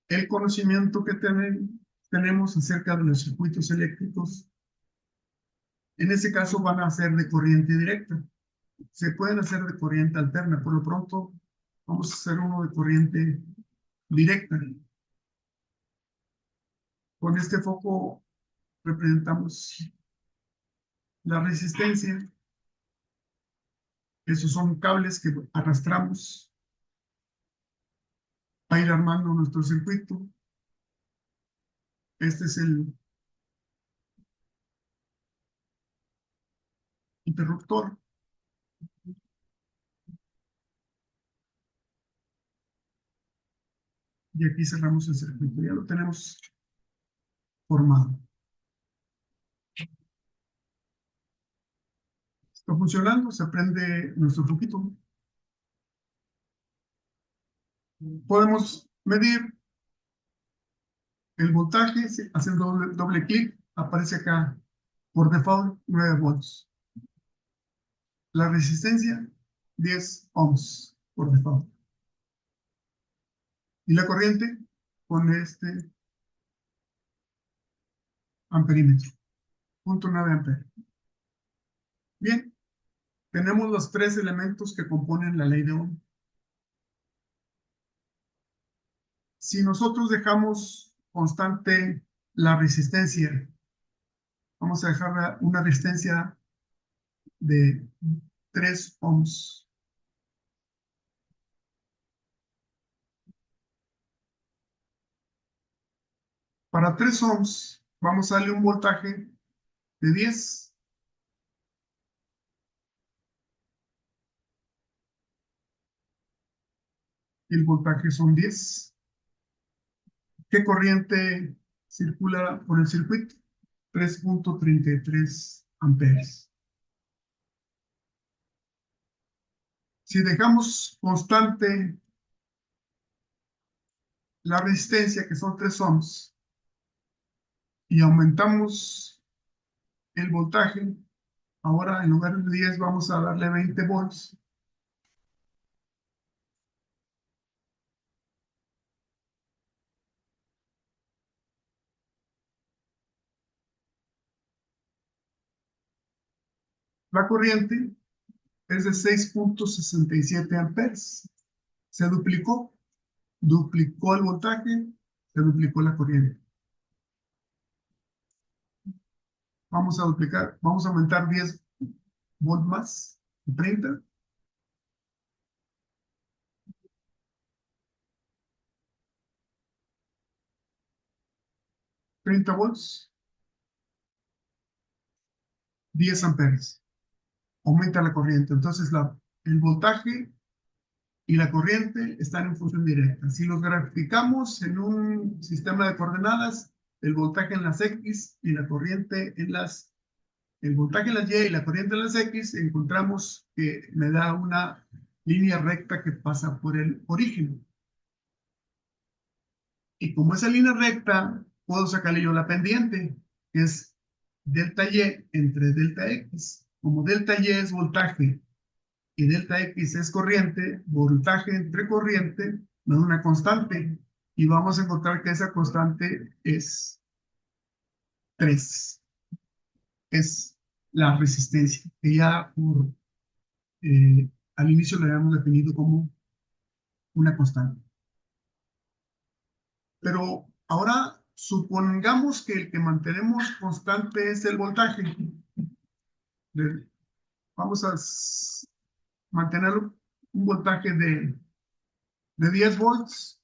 S2: el conocimiento que tenemos acerca de los circuitos eléctricos. En este caso van a ser de corriente directa. Se pueden hacer de corriente alterna. Por lo pronto vamos a hacer uno de corriente directa. Con este foco representamos la resistencia. Esos son cables que arrastramos para ir armando nuestro circuito. Este es el interruptor. Y aquí cerramos el circuito. Ya lo tenemos formado. Está funcionando, se prende nuestro foquito. Podemos medir el voltaje haciendo doble clic. Aparece acá por default 9 volts. La resistencia 10 ohms por default. Y la corriente con este amperímetro, 0.9 amperes. Bien, tenemos los tres elementos que componen la ley de Ohm. Si nosotros dejamos constante la resistencia, vamos a dejar una resistencia de 3 ohms. Para 3 ohms vamos a darle un voltaje de 10. El voltaje son 10. ¿Qué corriente circula por el circuito? 3.33 amperes. Si dejamos constante la resistencia, que son 3 ohms, y aumentamos el voltaje, ahora en lugar de 10 vamos a darle 20 volts. La corriente es de 6.67 amperes. Se duplicó el voltaje, se duplicó la corriente. Vamos a duplicar, vamos a aumentar 10 volts más, 30. Volts, 10 amperes. Aumenta la corriente. Entonces el voltaje y la corriente están en función directa. Si los graficamos en un sistema de coordenadas, el voltaje en las X y la corriente en las el voltaje en las Y y la corriente en las X, encontramos que me da una línea recta que pasa por el origen. Y como esa línea recta, puedo sacarle yo la pendiente, que es delta Y entre delta X. Como delta Y es voltaje y delta X es corriente, voltaje entre corriente me da una constante. Y vamos a encontrar que esa constante es 3. Es la resistencia, que ya al inicio la habíamos definido como una constante. Pero ahora supongamos que el que mantenemos constante es el voltaje. Vamos a mantener un voltaje de 10 volts.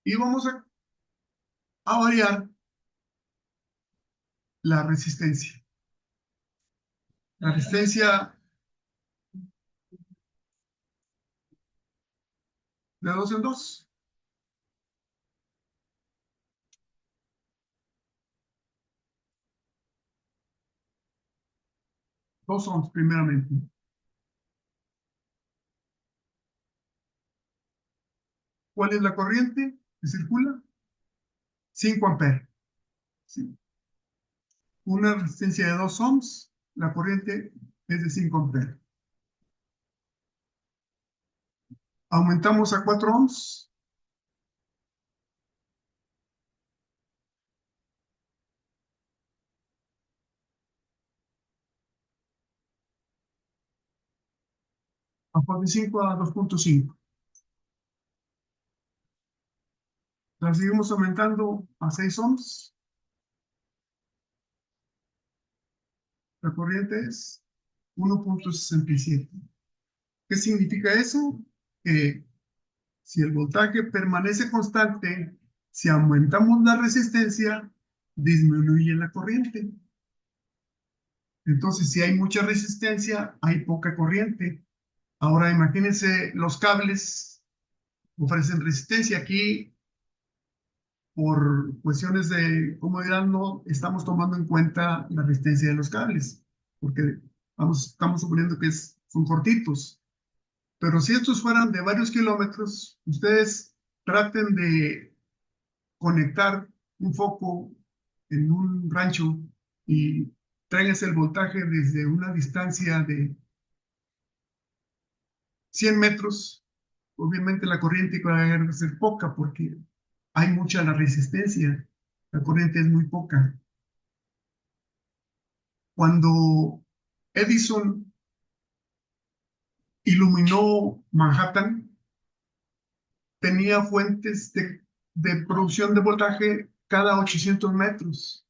S2: Y vamos a variar la resistencia. La resistencia de 2 en 2. Dos ohms primeramente. ¿Cuál es la corriente que circula? 5 amperes. ¿Sí? Una resistencia de 2 ohms, la corriente es de 5 amperes. Aumentamos a 4 ohms. Pasamos de 5 a 2.5. La seguimos aumentando a 6 ohms. La corriente es 1.67. ¿Qué significa eso? Que si el voltaje permanece constante, si aumentamos la resistencia, disminuye la corriente. Entonces, si hay mucha resistencia, hay poca corriente. Ahora imagínense, los cables ofrecen resistencia. Aquí, por cuestiones de comodidad, no estamos tomando en cuenta la resistencia de los cables, porque estamos suponiendo que son cortitos. Pero si estos fueran de varios kilómetros, ustedes traten de conectar un foco en un rancho y tráiganse el voltaje desde una distancia de 100 metros. Obviamente la corriente va a ser poca porque hay mucha la resistencia. La corriente es muy poca. Cuando Edison iluminó Manhattan, tenía fuentes de producción de voltaje cada 800 metros.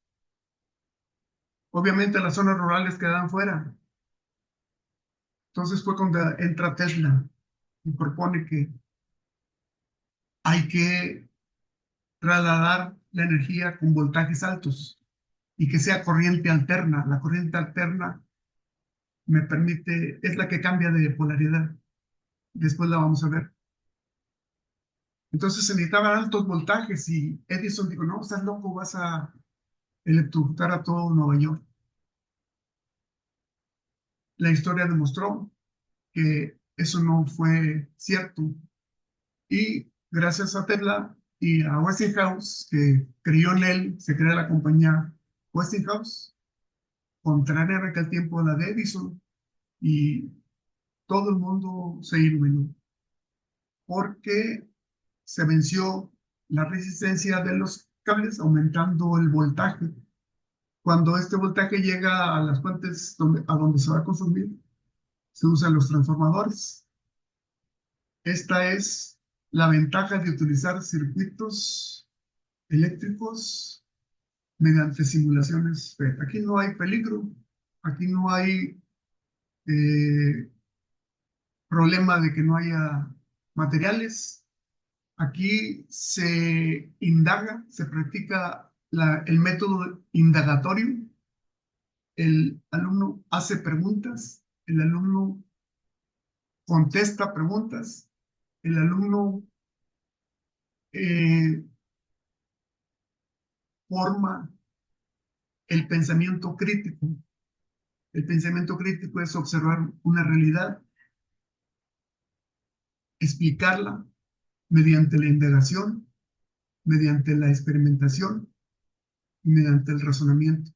S2: Obviamente las zonas rurales quedaban fuera. Entonces fue cuando entra Tesla y propone que hay que trasladar la energía con voltajes altos y que sea corriente alterna. La corriente alterna es la que cambia de polaridad. Después la vamos a ver. Entonces se necesitaban altos voltajes y Edison dijo, no, estás loco, vas a electrocutar a todo Nueva York. La historia demostró que eso no fue cierto. Y gracias a Tesla y a Westinghouse, que creyó en él, se crea la compañía Westinghouse, contraria a aquel tiempo a la de Edison, y todo el mundo se iluminó, porque se venció la resistencia de los cables aumentando el voltaje. Cuando este voltaje llega a las fuentes a donde se va a consumir, se usan los transformadores. Esta es la ventaja de utilizar circuitos eléctricos mediante simulaciones. Aquí no hay peligro, aquí no hay problema de que no haya materiales. Aquí se indaga, se practica el método indagatorio. El alumno hace preguntas, el alumno contesta preguntas el alumno eh, forma el pensamiento crítico. El pensamiento crítico es observar una realidad, explicarla mediante la indagación, mediante la experimentación, mediante el razonamiento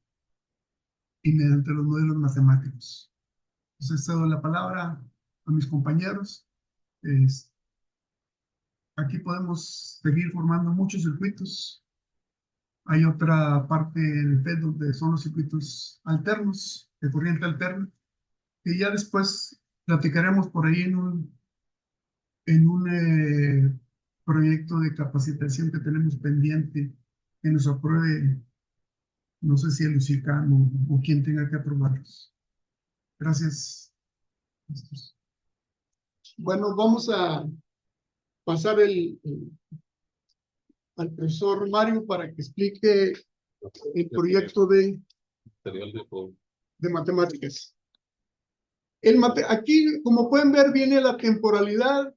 S2: y mediante los modelos matemáticos. Entonces, cedo la palabra a mis compañeros. Aquí podemos seguir formando muchos circuitos. Hay otra parte del FED donde son los circuitos alternos, de corriente alterna, y ya después platicaremos por ahí en un proyecto de capacitación que tenemos pendiente, que nos apruebe, no sé si el UCICAM o quien tenga que aprobarlos. Gracias. Bueno, vamos a pasar al profesor Mario para que explique el proyecto de matemáticas. Aquí, como pueden ver, viene la temporalidad.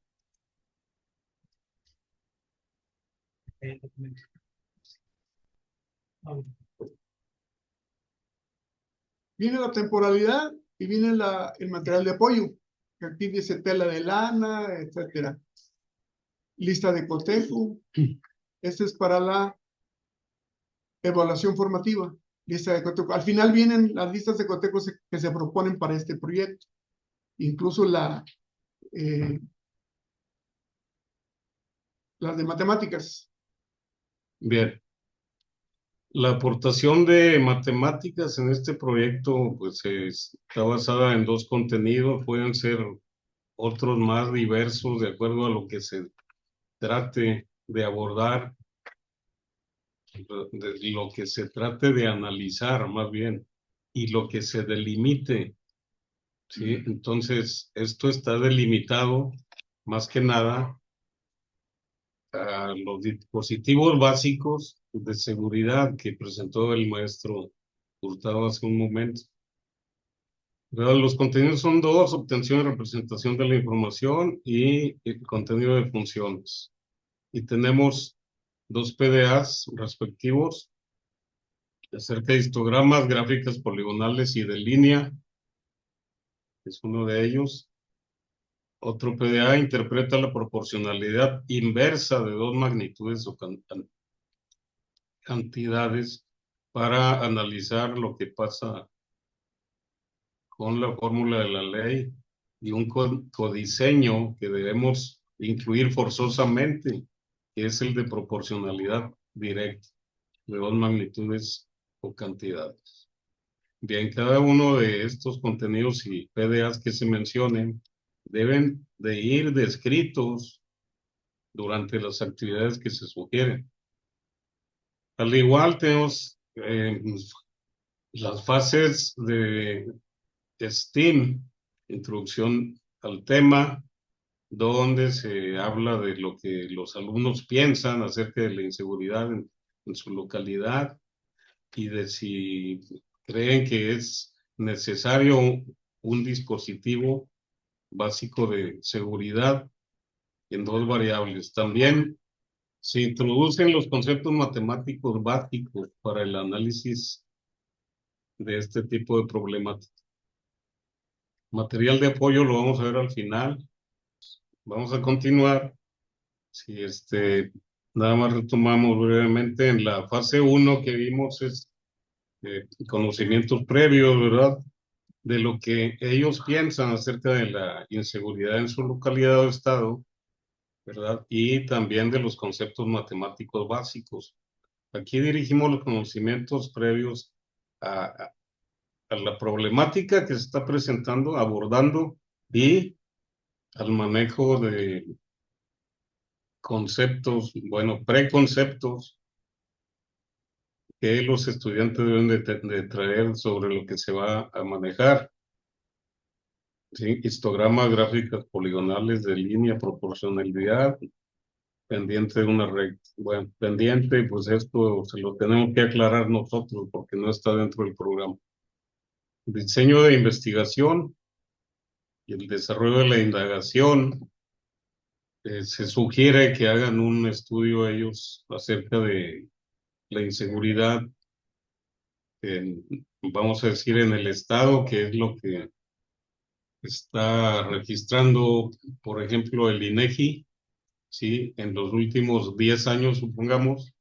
S2: Viene la temporalidad y viene el material de apoyo. Aquí dice tela de lana, etcétera. Lista de cotejo. Este es para la evaluación formativa. Lista de cotejo. Al final vienen las listas de cotejo que se proponen para este proyecto. Incluso las de matemáticas.
S1: Bien. La aportación de matemáticas en este proyecto pues está basada en dos contenidos, pueden ser otros más diversos de acuerdo a lo que se trate de abordar, de lo que se trate de analizar más bien y lo que se delimite, ¿sí? Entonces, esto está delimitado más que nada a los dispositivos básicos de seguridad que presentó el maestro Hurtado hace un momento. Pero los contenidos son dos: obtención y representación de la información y el contenido de funciones. Y tenemos dos PDAs respectivos acerca de histogramas, gráficas poligonales y de línea, es uno de ellos. Otro PDA interpreta la proporcionalidad inversa de dos magnitudes o cantidades para analizar lo que pasa con la fórmula de la ley, y un codiseño que debemos incluir forzosamente, que es el de proporcionalidad directa de dos magnitudes o cantidades. Bien, cada uno de estos contenidos y PDAs que se mencionen deben de ir descritos durante las actividades que se sugieren. Al igual tenemos las fases de STEAM, introducción al tema, donde se habla de lo que los alumnos piensan acerca de la inseguridad en su localidad y de si creen que es necesario un dispositivo básico de seguridad en dos variables. También se introducen los conceptos matemáticos básicos para el análisis de este tipo de problemática. Material de apoyo lo vamos a ver al final. Vamos a continuar. Si nada más retomamos brevemente en la fase 1 que vimos es conocimientos previos, ¿verdad? De lo que ellos piensan acerca de la inseguridad en su localidad o estado, ¿verdad? Y también de los conceptos matemáticos básicos. Aquí dirigimos los conocimientos previos a la problemática que se está presentando, abordando, y al manejo de conceptos, bueno, preconceptos que los estudiantes deben de traer sobre lo que se va a manejar. ¿Sí? Histogramas, gráficas poligonales de línea, proporcionalidad, pendiente de una recta. Bueno, pendiente, pues esto se lo tenemos que aclarar nosotros porque no está dentro del programa. Diseño de investigación y el desarrollo de la indagación Se sugiere que hagan un estudio ellos acerca de la inseguridad, vamos a decir, en el estado, que es lo que está registrando, por ejemplo, el INEGI, ¿sí? En los últimos 10 años, supongamos,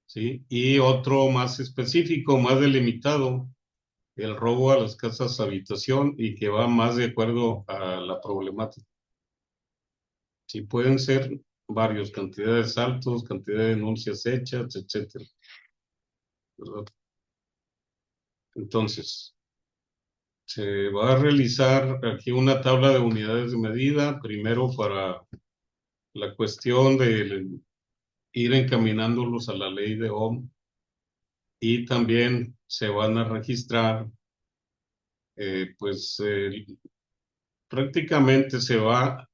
S1: ¿sí? Y otro más específico, más delimitado, el robo a las casas habitación y que va más de acuerdo a la problemática. Sí, pueden ser varios, cantidades altos, cantidad de denuncias hechas, etcétera, ¿verdad? Entonces, se va a realizar aquí una tabla de unidades de medida, primero para la cuestión de ir encaminándolos a la ley de Ohm, y también se van a registrar, pues prácticamente se va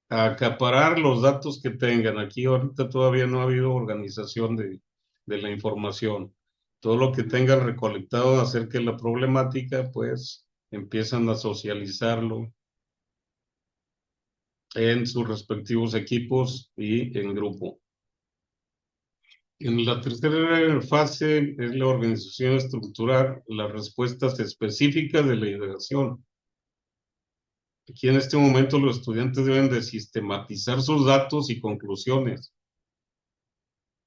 S1: a acaparar los datos que tengan. Aquí ahorita todavía no ha habido organización de la información. Todo lo que tengan recolectado acerca de la problemática, pues empiezan a socializarlo en sus respectivos equipos y en grupo. En la tercera fase es la organización estructural, las respuestas específicas de la indagación. Aquí en este momento los estudiantes deben de sistematizar sus datos y conclusiones.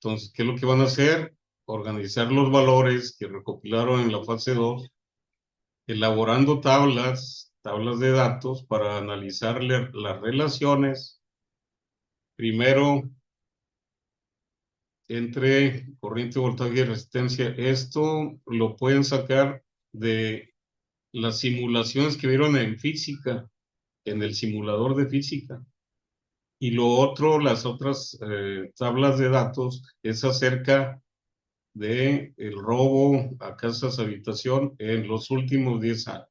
S1: Entonces, ¿qué es lo que van a hacer? Organizar los valores que recopilaron en la fase 2, elaborando tablas de datos para analizar las relaciones, primero entre corriente, voltaje y resistencia. Esto lo pueden sacar de las simulaciones que vieron en física, en el simulador de física. Y lo otro, las otras tablas de datos, es acerca de el robo a casas habitación en los últimos 10 años.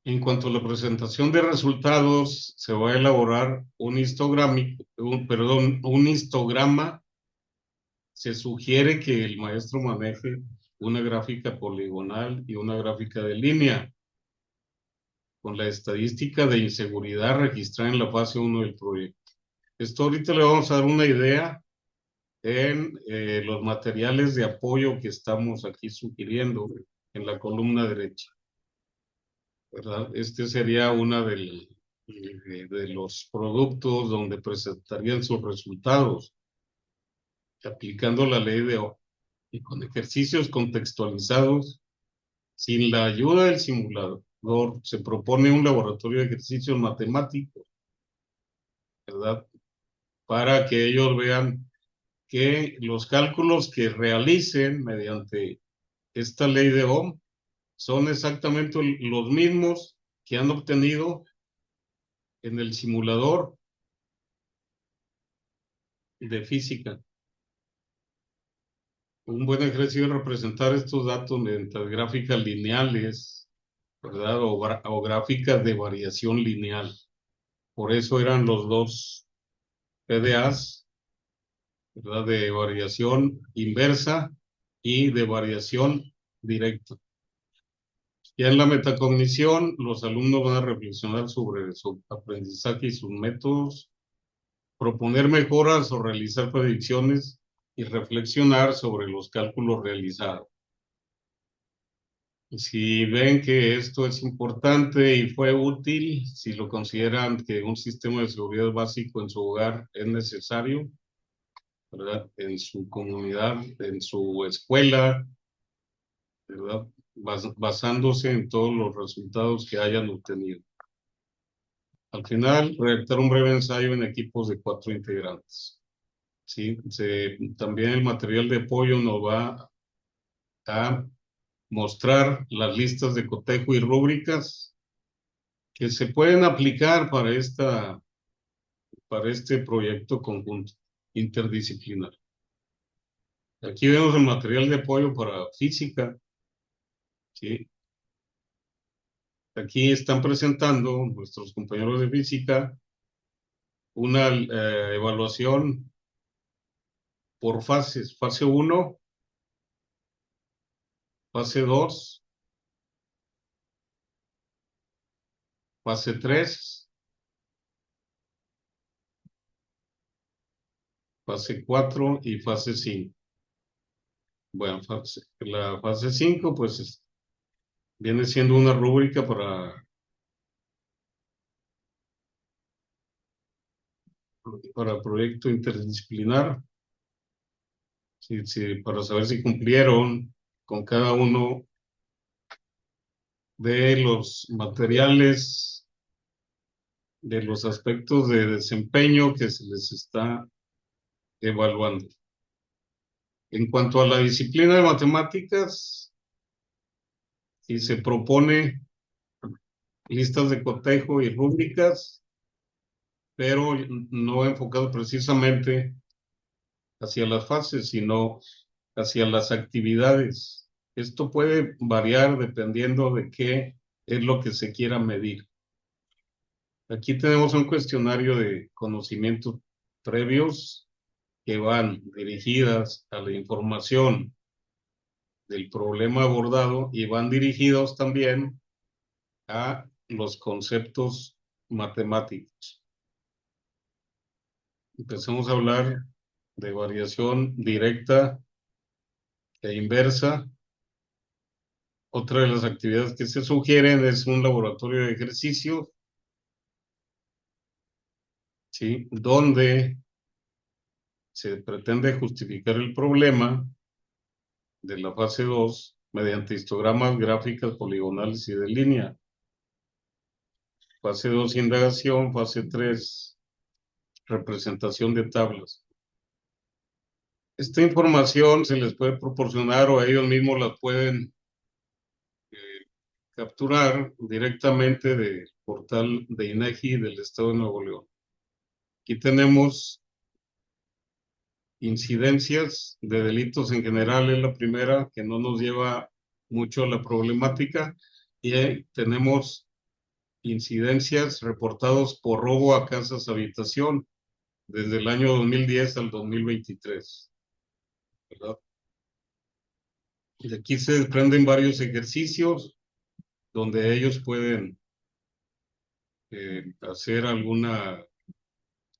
S1: En cuanto a la presentación de resultados, se va a elaborar un histograma. Se sugiere que el maestro maneje una gráfica poligonal y una gráfica de línea, con la estadística de inseguridad registrada en la fase 1 del proyecto. Esto ahorita le vamos a dar una idea en los materiales de apoyo que estamos aquí sugiriendo en la columna derecha, ¿verdad? Este sería una de los productos donde presentarían sus resultados, aplicando la ley de Ohm y con ejercicios contextualizados. Sin la ayuda del simulador, se propone un laboratorio de ejercicios matemáticos, ¿verdad? Para que ellos vean que los cálculos que realicen mediante esta ley de Ohm son exactamente los mismos que han obtenido en el simulador de física. Un buen ejercicio es representar estos datos mediante gráficas lineales, ¿verdad? O gráficas de variación lineal. Por eso eran los dos PDAs, ¿verdad? De variación inversa y de variación directa. Ya en la metacognición, los alumnos van a reflexionar sobre su aprendizaje y sus métodos, proponer mejoras o realizar predicciones y reflexionar sobre los cálculos realizados. Si ven que esto es importante y fue útil, si lo consideran que un sistema de seguridad básico en su hogar es necesario, ¿verdad? En su comunidad, en su escuela, ¿verdad? Basándose en todos los resultados que hayan obtenido. Al final, redactar un breve ensayo en equipos de 4 integrantes. ¿Sí? También el material de apoyo nos va a mostrar las listas de cotejo y rúbricas que se pueden aplicar para este proyecto conjunto interdisciplinar. Aquí vemos el material de apoyo para física, ¿sí? Aquí están presentando nuestros compañeros de física una evaluación por fases, fase 1, fase 2 fase 3, fase 4 y fase 5. Bueno, la fase 5 pues viene siendo una rúbrica para proyecto interdisciplinar, para saber si cumplieron con cada uno de los materiales, de los aspectos de desempeño que se les está evaluando. En cuanto a la disciplina de matemáticas, si se propone listas de cotejo y rúbricas, pero no enfocado precisamente hacia las fases, sino hacia las actividades. Esto puede variar dependiendo de qué es lo que se quiera medir. Aquí tenemos un cuestionario de conocimientos previos que van dirigidas a la información del problema abordado y van dirigidos también a los conceptos matemáticos. Empecemos a hablar de variación directa e inversa. Otra de las actividades que se sugieren es un laboratorio de ejercicio, ¿sí? Donde se pretende justificar el problema de la fase 2 mediante histogramas, gráficas, poligonales y de línea. Fase 2, indagación. Fase 3, representación de tablas. Esta información se les puede proporcionar o ellos mismos la pueden capturar directamente del portal de INEGI del Estado de Nuevo León. Aquí tenemos incidencias de delitos en general, es la primera, que no nos lleva mucho a la problemática, y tenemos incidencias reportados por robo a casas habitación desde el año 2010 al 2023, ¿verdad? De aquí se desprenden varios ejercicios donde ellos pueden hacer alguna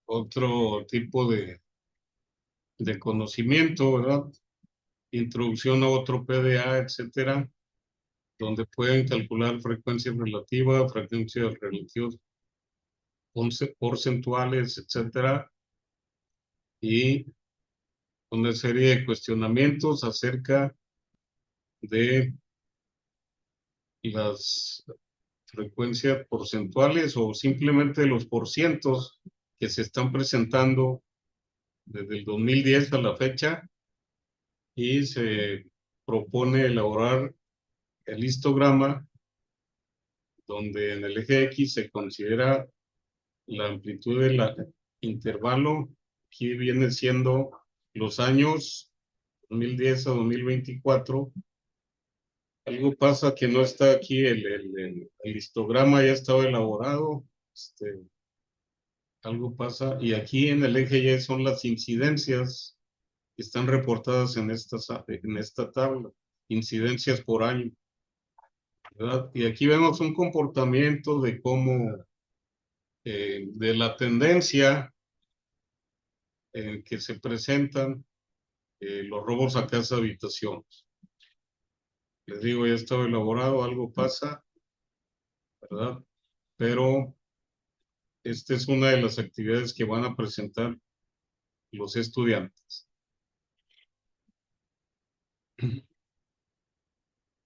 S1: otro tipo de conocimiento, ¿verdad? Introducción a otro PDA, etcétera, donde pueden calcular frecuencia relativa, frecuencias relativas porcentuales, etcétera, y una serie de cuestionamientos acerca de las frecuencias porcentuales o simplemente los porcientos que se están presentando desde el 2010 a la fecha, y se propone elaborar el histograma donde en el eje X se considera la amplitud del intervalo, que viene siendo los años 2010 a 2024. Algo pasa que no está aquí, el histograma ya estaba elaborado, algo pasa, y aquí en el eje Y son las incidencias que están reportadas en esta tabla, incidencias por año, ¿verdad? Y aquí vemos un comportamiento de cómo, de la tendencia en que se presentan los robos a casa habitación. Les digo, ya estaba elaborado, algo pasa, ¿verdad? Pero esta es una de las actividades que van a presentar los estudiantes.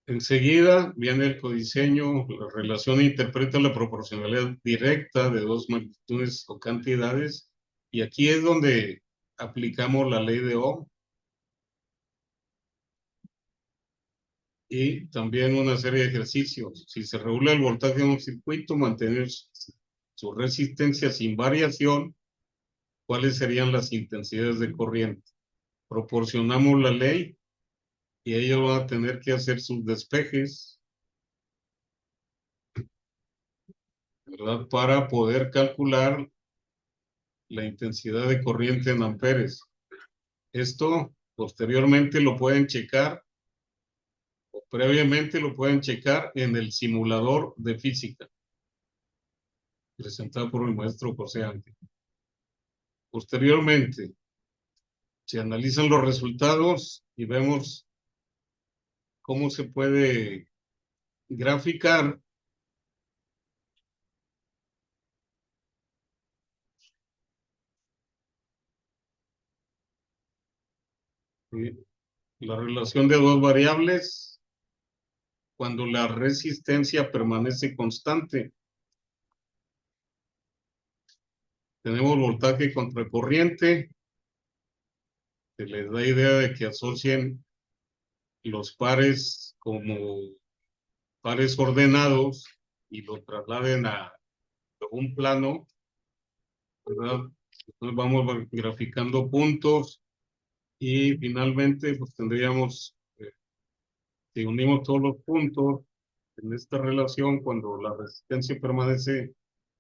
S1: Enseguida viene el codiseño, la relación interpreta la proporcionalidad directa de dos magnitudes o cantidades, y aquí es donde aplicamos la ley de Ohm. Y también una serie de ejercicios. Si se regula el voltaje de un circuito, mantener su resistencia sin variación, ¿cuáles serían las intensidades de corriente? Proporcionamos la ley y ellos van a tener que hacer sus despejes, ¿verdad? Para poder calcular la intensidad de corriente en amperes. Esto posteriormente lo pueden checar, o previamente lo pueden checar en el simulador de física. presentada por el maestro José Ángel. Posteriormente, se analizan los resultados y vemos cómo se puede graficar la relación de dos variables cuando la resistencia permanece constante. Tenemos voltaje contra corriente. Se les da idea de que asocien los pares como pares ordenados y lo trasladen a un plano, ¿verdad? Entonces vamos graficando puntos y finalmente pues tendríamos, si unimos todos los puntos en esta relación, cuando la resistencia permanece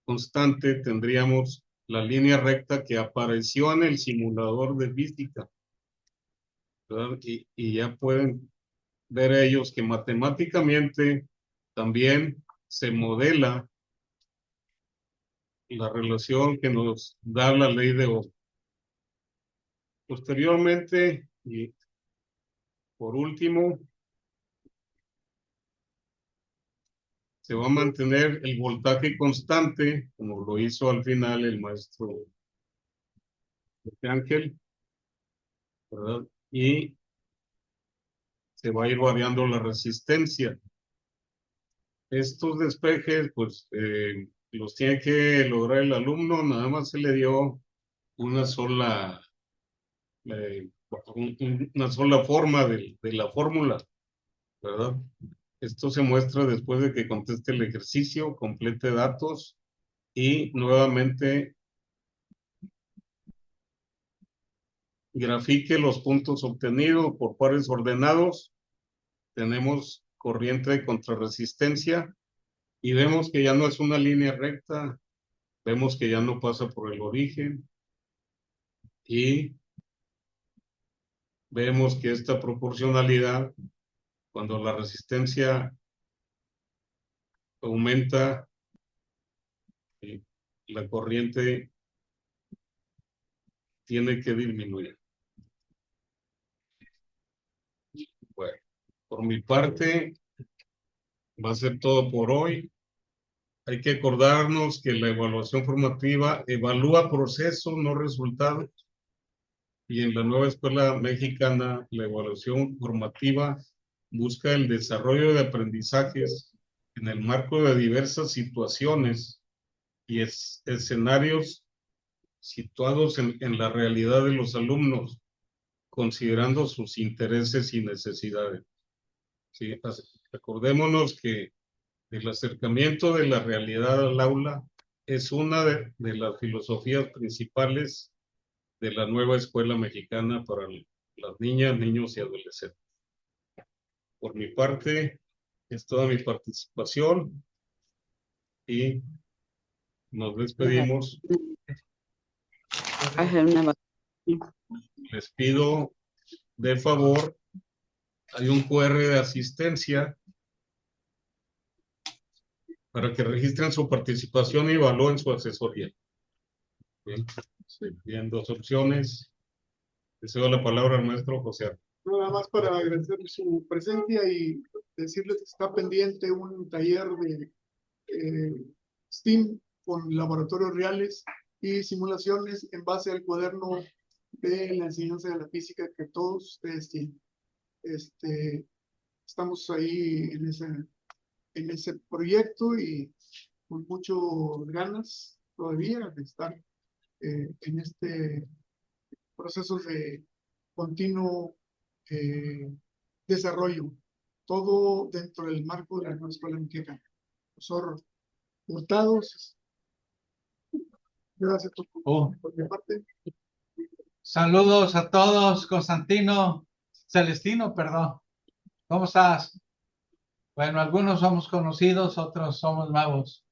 S1: constante, tendríamos la línea recta que apareció en el simulador de física, ¿verdad? Y ya pueden ver ellos que matemáticamente también se modela la relación que nos da la ley de Ohm. Posteriormente, y por último, se va a mantener el voltaje constante, como lo hizo al final el maestro Ángel, ¿verdad? Y se va a ir variando la resistencia. Estos despejes, pues, los tiene que lograr el alumno, nada más se le dio una sola, una sola forma de la fórmula, ¿verdad? Esto se muestra después de que conteste el ejercicio, complete datos y nuevamente grafique los puntos obtenidos por pares ordenados. Tenemos corriente contra resistencia y vemos que ya no es una línea recta, vemos que ya no pasa por el origen y vemos que esta proporcionalidad, cuando la resistencia aumenta, la corriente tiene que disminuir. Bueno, por mi parte, va a ser todo por hoy. Hay que acordarnos que la evaluación formativa evalúa procesos, no resultados. Y en la nueva escuela mexicana, la evaluación formativa busca el desarrollo de aprendizajes en el marco de diversas situaciones y escenarios situados en la realidad de los alumnos, considerando sus intereses y necesidades. ¿Sí? Acordémonos que el acercamiento de la realidad al aula es una de las filosofías principales de la nueva escuela mexicana para las niñas, niños y adolescentes. Por mi parte, es toda mi participación y nos despedimos. Les pido, de favor, hay un QR de asistencia para que registren su participación y evalúen su asesoría. Bien, bien, dos opciones. Les cedo la palabra al maestro José.
S2: Nada más para agradecer su presencia y decirles que está pendiente un taller de STEAM con laboratorios reales y simulaciones en base al cuaderno de la enseñanza de la física que todos ustedes tienen. Estamos ahí en ese proyecto y con muchas ganas todavía de estar en este proceso de continuo desarrollo, todo dentro del marco de la nueva escuela mexicana. Profesor Hurtados, gracias por mi parte.
S5: Saludos a todos, Celestino, perdón. ¿Cómo estás? Bueno, algunos somos conocidos, otros somos nuevos.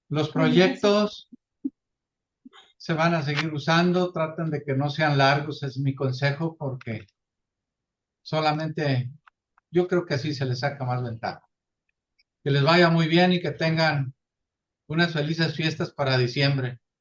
S5: Los proyectos se van a seguir usando, traten de que no sean largos, es mi consejo, porque solamente yo creo que así se les saca más ventaja. Que les vaya muy bien y que tengan unas felices fiestas para diciembre.